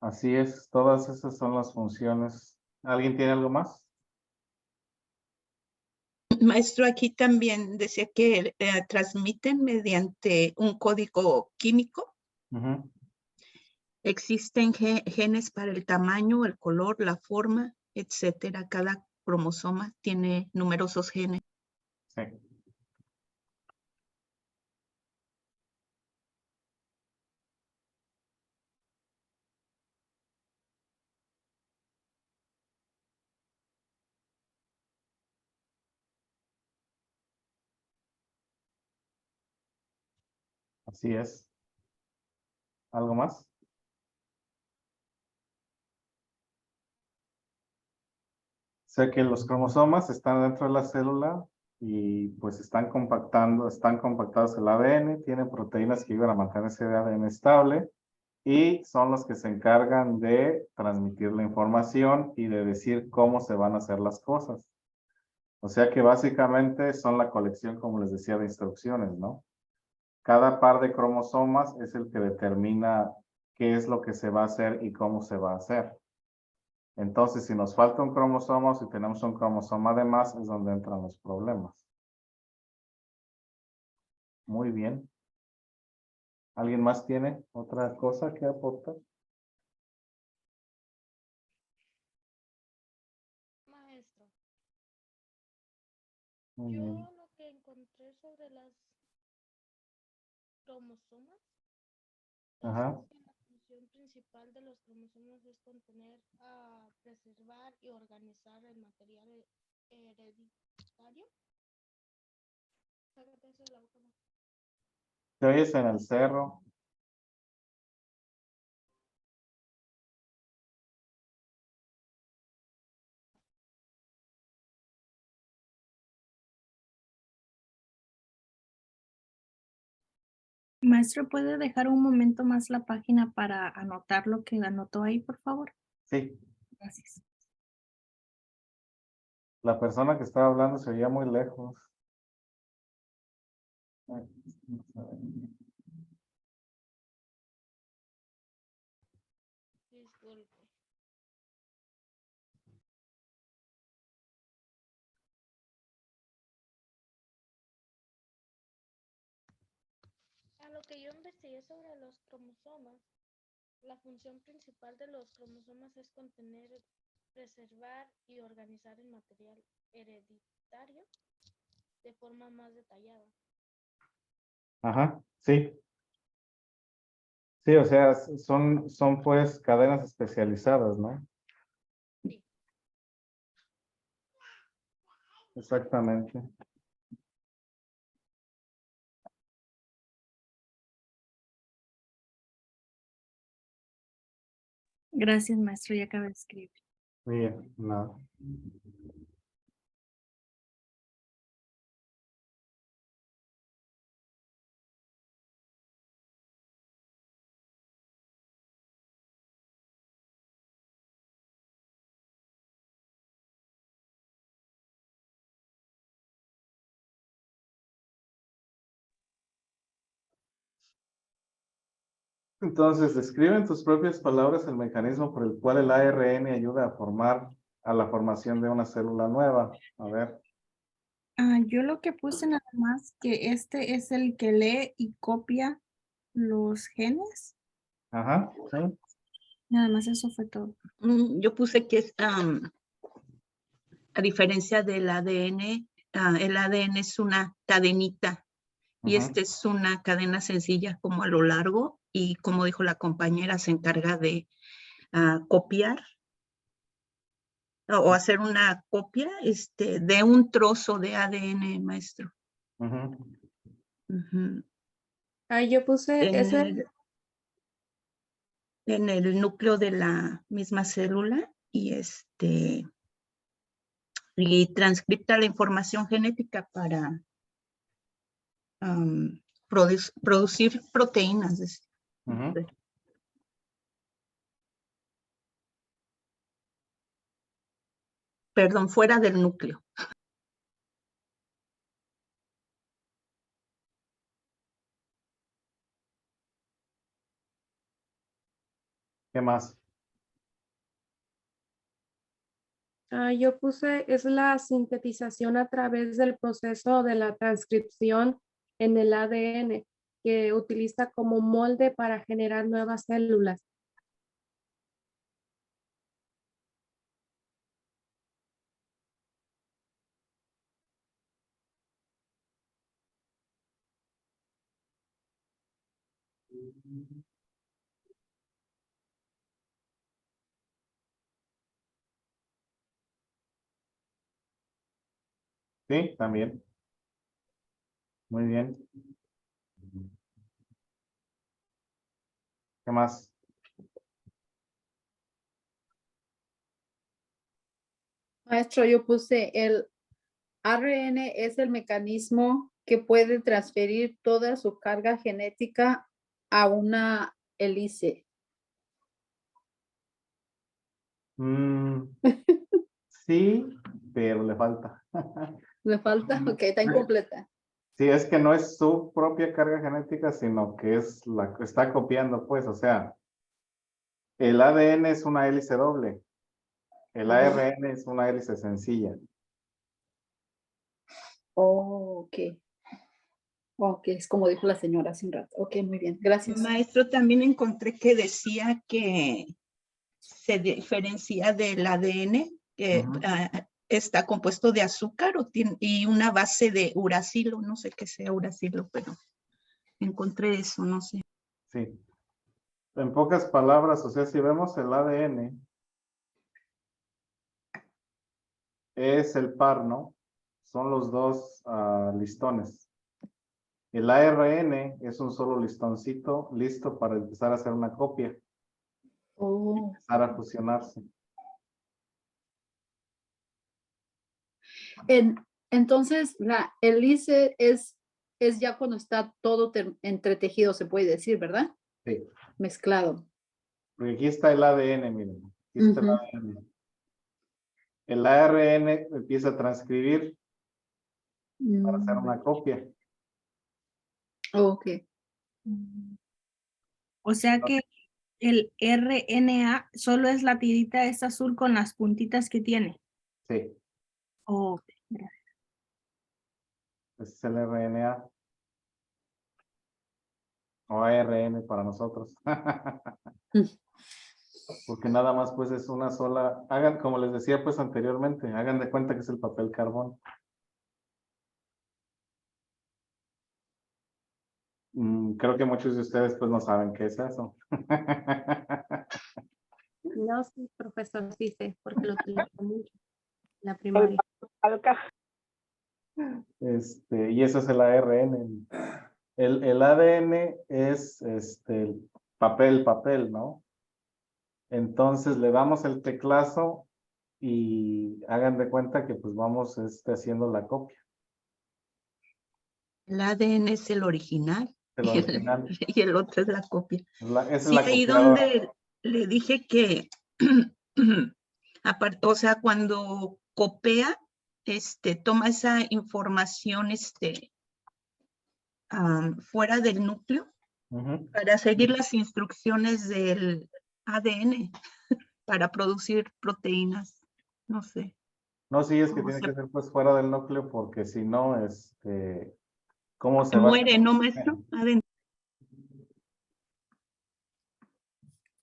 Así es, todas esas son las funciones. ¿Alguien tiene algo más? Maestro, aquí también decía que transmiten mediante un código químico. Ujú. Existen genes para el tamaño, el color, la forma, etcétera. Cada cromosoma tiene numerosos genes. Sí. Así es. ¿Algo más? Sé que los cromosomas están dentro de la célula y pues están compactados el ADN, tienen proteínas que ayudan a mantener ese ADN estable y son los que se encargan de transmitir la información y de decir cómo se van a hacer las cosas. O sea que básicamente son la colección, como les decía, de instrucciones, ¿no? Cada par de cromosomas es el que determina qué es lo que se va a hacer y cómo se va a hacer. Entonces, si nos falta un cromosoma o si tenemos un cromosoma de más, es donde entran los problemas. Muy bien. ¿Alguien más tiene otra cosa que aportar? Maestro, Muy yo bien. lo que encontré sobre las cromosomas Ajá. es que la función principal de los cromosomas es contener, preservar y organizar el material hereditario. Sácate eso de la boca, ¿no? ¿Te oyes en el cerro? Maestro, ¿puede dejar un momento más la página para anotar lo que anotó ahí, por favor? Sí. Gracias. La persona que estaba hablando se oía muy lejos. Disculpe. A lo que yo investigué sobre los cromosomas, la función principal de los cromosomas es contener, preservar y organizar el material hereditario de forma más detallada. Ajá, sí. Sí, o sea, son pues cadenas especializadas, ¿no? Sí. Exactamente. Gracias, maestro, ya acabé de escribir. Bien, no. Entonces, describe en tus propias palabras el mecanismo por el cual el ARN ayuda a la formación de una célula nueva. A ver. Yo lo que puse nada más que este es el que lee y copia los genes. Ajá, sí. Nada más eso fue todo. Yo puse que es, a diferencia del ADN, el ADN es una cadenita y Ujú. esta es una cadena sencilla como a lo largo y como dijo la compañera, se encarga de copiar o hacer una copia de un trozo de ADN, maestro. Ujú. Ujú. Yo puse En el núcleo de la misma célula y y transcripta la información genética para producir proteínas. Perdón, fuera del núcleo. ¿Qué más? Yo puse, es la sintetización a través del proceso de la transcripción en el ADN, que utiliza como molde para generar nuevas células. Sí, también. Muy bien. ¿Qué más? Maestro, yo puse el ARN es el mecanismo que puede transferir toda su carga genética a una hélice. Sí, pero le falta. ¿Le falta? Ok, está incompleta. Sí, es que no es su propia carga genética, sino que es la que está copiando, pues, o sea, el ADN es una hélice doble, el ARN es una hélice sencilla. Oh, ok. Ok, es como dijo la señora hace un rato. Ok, muy bien, gracias. Maestro, también encontré que decía que se diferencia del ADN, que está compuesto de azúcar y una base de uracilo, no sé qué sea uracilo, pero encontré eso, no sé. Sí. En pocas palabras, o sea, si vemos el ADN, es el par, ¿no? Son los dos listones. El ARN es un solo listoncito listo para empezar a hacer una copia. Empezar a fusionarse. Entonces, la hélice es ya cuando está todo entretejido, se puede decir, ¿verdad? Sí. Mezclado. Porque aquí está el ADN, miren. Aquí está el ADN. El ARN empieza a transcribir para hacer una copia. Ok. O sea que el RNA solo es la tirita esa azul con las puntitas que tiene. Sí. Oh, Ese es el RNA. O ARN para nosotros. Porque nada más pues es una sola, hagan como les decía pues anteriormente, hagan de cuenta que es el papel carbón. Creo que muchos de ustedes pues no saben qué es eso. No, sí, profesor, sí sé, porque lo utilizo mucho en la primaria. Y eso es el ARN. El ADN es papel, ¿no? Entonces le damos el teclazo y hagan de cuenta que pues vamos haciendo la copia. El ADN es el original. El original. Y el otro es la copia. Esa es Sí, la ahí copiadora. donde le dije que, o sea, cuando copia, toma esa información, fuera del núcleo para seguir las instrucciones del ADN para producir proteínas. No sé. No, sí, es que ¿Cómo tiene se- que ser pues fuera del núcleo porque si no, ¿cómo se va a muere, hacer? ¿no, maestro? Adentro.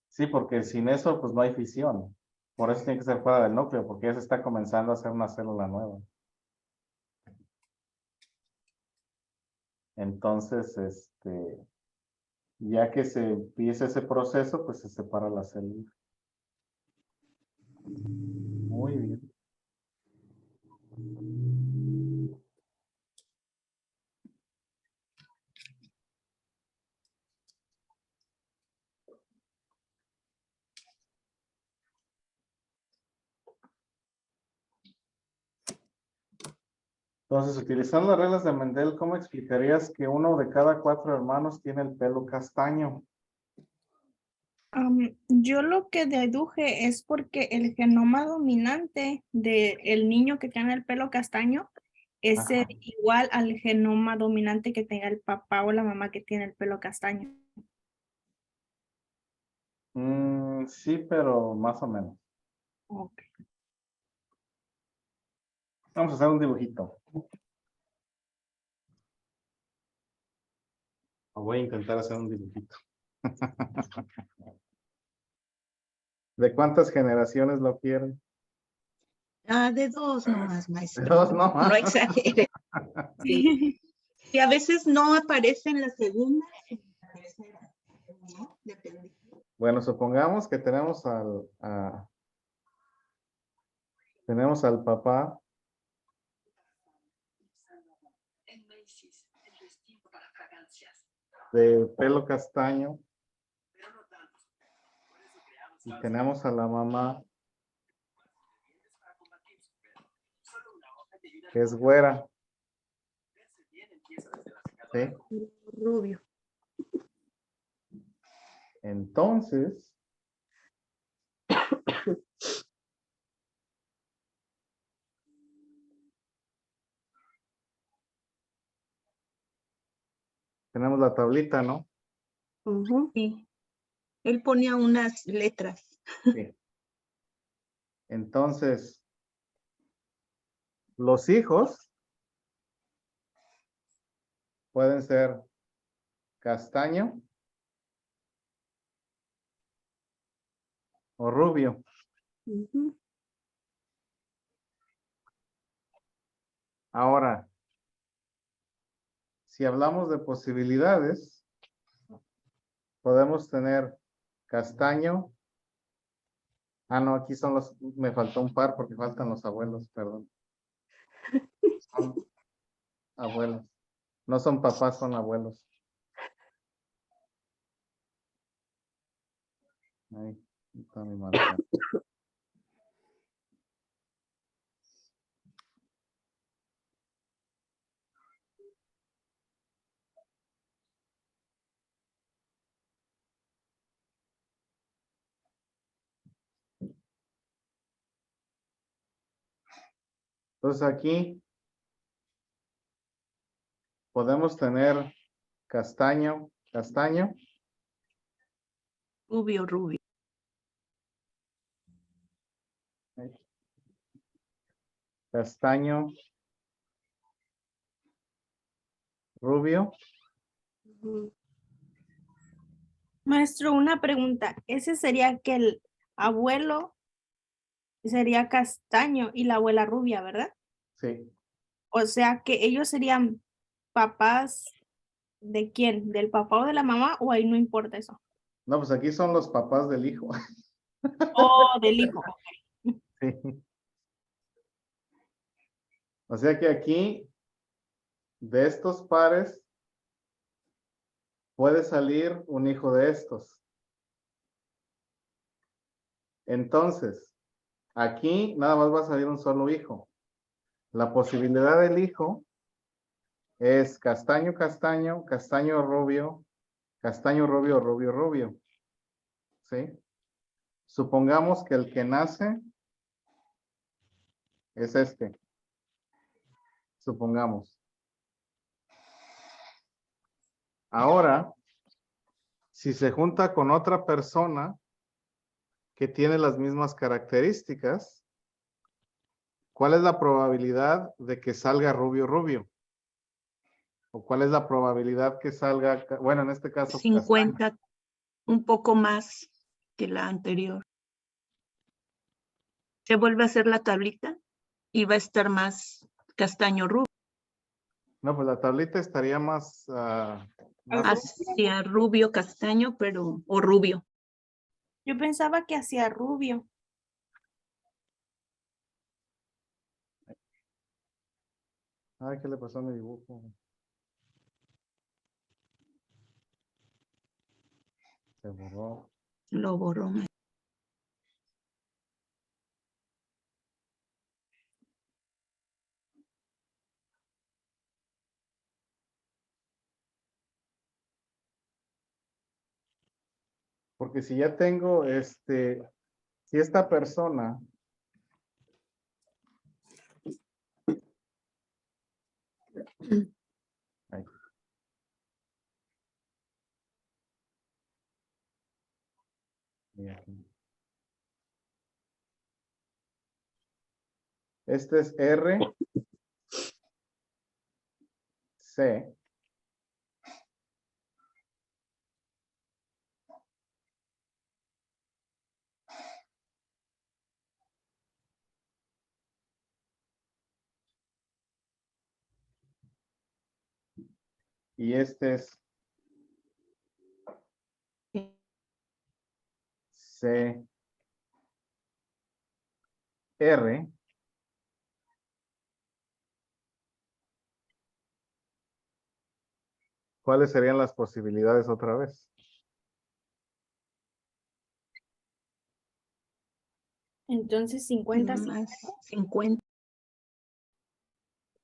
Sí, porque sin eso pues no hay fisión. Por eso tiene que ser fuera del núcleo, porque ya se está comenzando a hacer una célula nueva. Entonces, ya que se empieza ese proceso, pues se separa la célula. Muy bien. Entonces, utilizando las reglas de Mendel, ¿cómo explicarías que uno de cada 4 hermanos tiene el pelo castaño? Yo lo que deduje es porque el genoma dominante del niño que tiene el pelo castaño es Ajá. igual al genoma dominante que tenga el papá o la mamá que tiene el pelo castaño. Sí, pero más o menos. Ok. Vamos a hacer un dibujito. O voy a intentar hacer un dibujito. ¿De cuántas generaciones lo quieren? De 2 nomás, maestro. De 2 nomás. No exagere. Sí. Y a veces no aparece en la segunda, en la tercera, ¿no? Depende. Bueno, supongamos que tenemos al papá. De pelo castaño. Y tenemos a la mamá. Que es güera. ¿Sí? Rubio. Entonces, tenemos la tablita, ¿no? Sí. Él ponía unas letras. Sí. Entonces, los hijos pueden ser castaño o rubio. Ahora, si hablamos de posibilidades, podemos tener castaño. Ah, no, aquí son me faltó un par porque faltan los abuelos, perdón. Son abuelos. No son papás, son abuelos. Ahí está mi marca. Entonces aquí podemos tener castaño, castaño. Rubio, rubio. Castaño, rubio. Maestro, una pregunta. Ese sería que el abuelo sería castaño y la abuela rubia, ¿verdad? Sí. O sea que ellos serían papás ¿de quién? ¿Del papá o de la mamá? ¿O ahí no importa eso? No, pues aquí son los papás del hijo. Oh, del hijo. Sí. O sea que aquí, de estos pares, puede salir un hijo de estos. Entonces, aquí nada más va a salir un solo hijo. La posibilidad del hijo es castaño, castaño, castaño rubio, castaño rubio, rubio, rubio. ¿Sí? Supongamos que el que nace es este. Supongamos. Ahora, si se junta con otra persona que tiene las mismas características, ¿cuál es la probabilidad de que salga rubio, rubio? ¿O cuál es la probabilidad que salga, bueno, en este caso, castaño? 50, un poco más que la anterior. Se vuelve a hacer la tablita y va a estar más castaño rubio. No, pues la tablita estaría más... Hacia rubio, castaño, pero, o rubio. Yo pensaba que hacía rubio. Ay, ¿qué le pasó a mi dibujo? Se borró. Lo borró. Porque si ya tengo, si esta persona Ahí. Y aquí. Este es R, C. Y este es C, R. ¿Cuáles serían las posibilidades otra vez? Entonces 50, Más 50.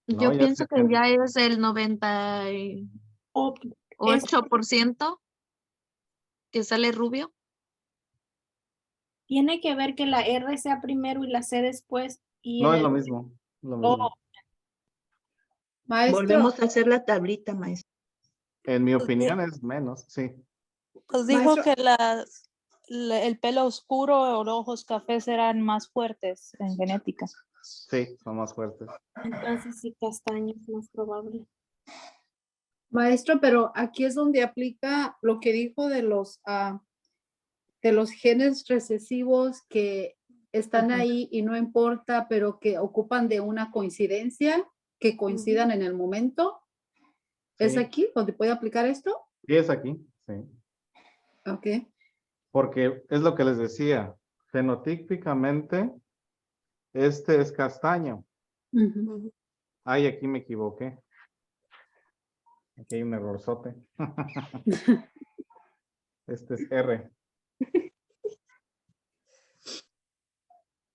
No, Yo ya pienso que 70. ya es el 98% que sale rubio. Tiene que ver que la R sea primero y la C después. Y No en es lo el... mismo. Lo Oh, mismo. Maestro, Volvemos a hacer la tablita, maestro. En mi opinión es menos, sí. Pues dijo Maestro. que el pelo oscuro o los ojos cafés eran más fuertes en genética. Sí, son más fuertes. entonces sí, castaño es más probable. maestro, pero aquí es donde aplica lo que dijo de los genes recesivos que están Ajá. ahí y no importa, pero que ocupan de una coincidencia, que coincidan en el momento. ¿Es Sí. aquí donde puede aplicar esto? Y es aquí, sí. Ok. Porque es lo que les decía, fenotípicamente, este es castaño. Ujú. Ay, aquí me equivoqué. Aquí hay un errorzote. Este es R.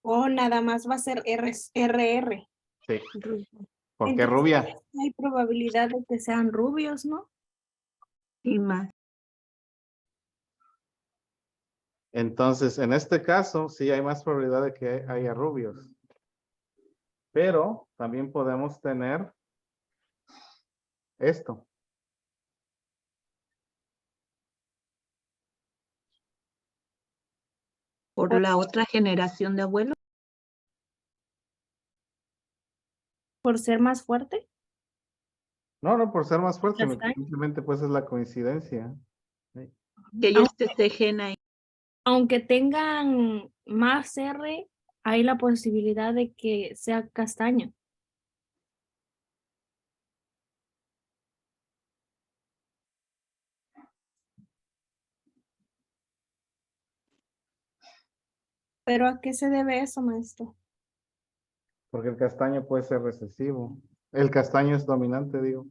O nada más va a ser RR. Sí. ¿Por qué Entonces, rubia? hay probabilidad de que sean rubios, ¿no? Y más. Entonces, en este caso, sí hay más probabilidad de que haya rubios. Pero también podemos tener esto. Por la otra generación de abuelos. Por ser más fuerte. No, no por ser más fuerte, Castaño. simplemente pues es la coincidencia. Sí. Que hay este gen ahí. Aunque tengan más R, hay la posibilidad de que sea castaño. ¿Pero a qué se debe eso, maestro? Porque el castaño puede ser recesivo. El castaño es dominante, digo.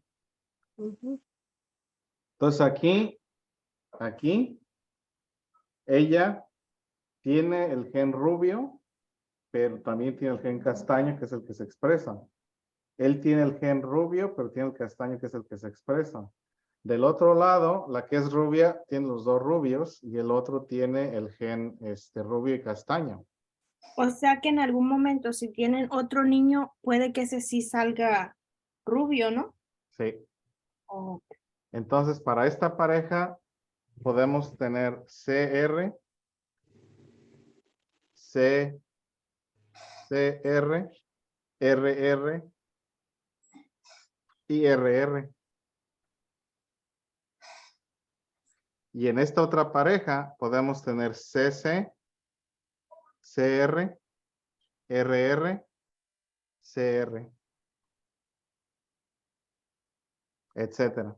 Entonces aquí, ella tiene el gen rubio, pero también tiene el gen castaño, que es el que se expresa. Él tiene el gen rubio, pero tiene el castaño, que es el que se expresa. Del otro lado, la que es rubia tiene los dos rubios y el otro tiene el gen rubio y castaño. O sea que en algún momento, si tienen otro niño, puede que ese sí salga rubio, ¿no? Sí. Oh. Entonces, para esta pareja podemos tener CR, CR, RR y RR. Y en esta otra pareja podemos tener CC, CR, RR, CR, etcétera.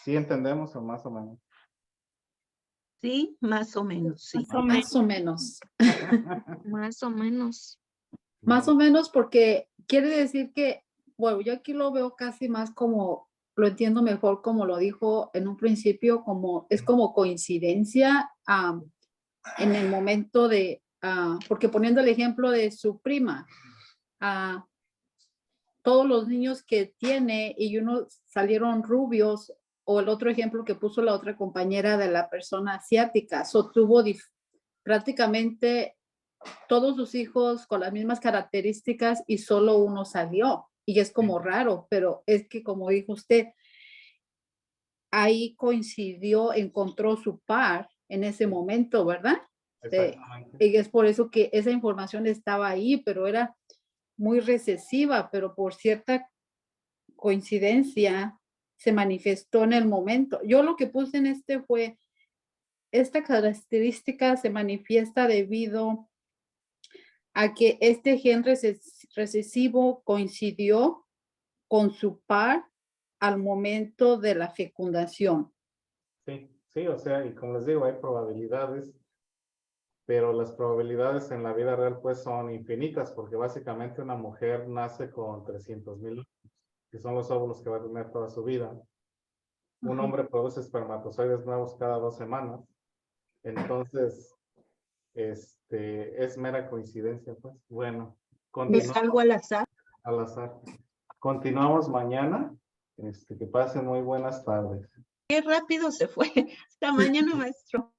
¿Sí entendemos o más o menos? Sí, más o menos, sí. Más o menos. Más o menos. Más o menos porque quiere decir que, bueno, yo aquí lo veo casi más como, lo entiendo mejor como lo dijo en un principio, como es como coincidencia en el momento de, porque poniendo el ejemplo de su prima, todos los niños que tiene y unos salieron rubios o el otro ejemplo que puso la otra compañera de la persona asiática, tuvo prácticamente todos sus hijos con las mismas características y solo uno salió. Y es como raro, pero es que como dijo usted, ahí coincidió, encontró su par en ese momento, ¿verdad? Y es por eso que esa información estaba ahí, pero era muy recesiva, pero por cierta coincidencia se manifestó en el momento. Yo lo que puse en fue, esta característica se manifiesta debido a que este gen recesivo coincidió con su par al momento de la fecundación. Sí, o sea, y como les digo, hay probabilidades, pero las probabilidades en la vida real pues son infinitas, porque básicamente una mujer nace con 300,000, que son los óvulos que va a tener toda su vida. Un hombre produce espermatozoides nuevos cada 2 semanas. Entonces, es mera coincidencia, pues. Bueno, ¿Es algo al azar? Al azar. Continuamos mañana. Que pasen muy buenas tardes. Qué rápido se fue. Hasta mañana, maestro.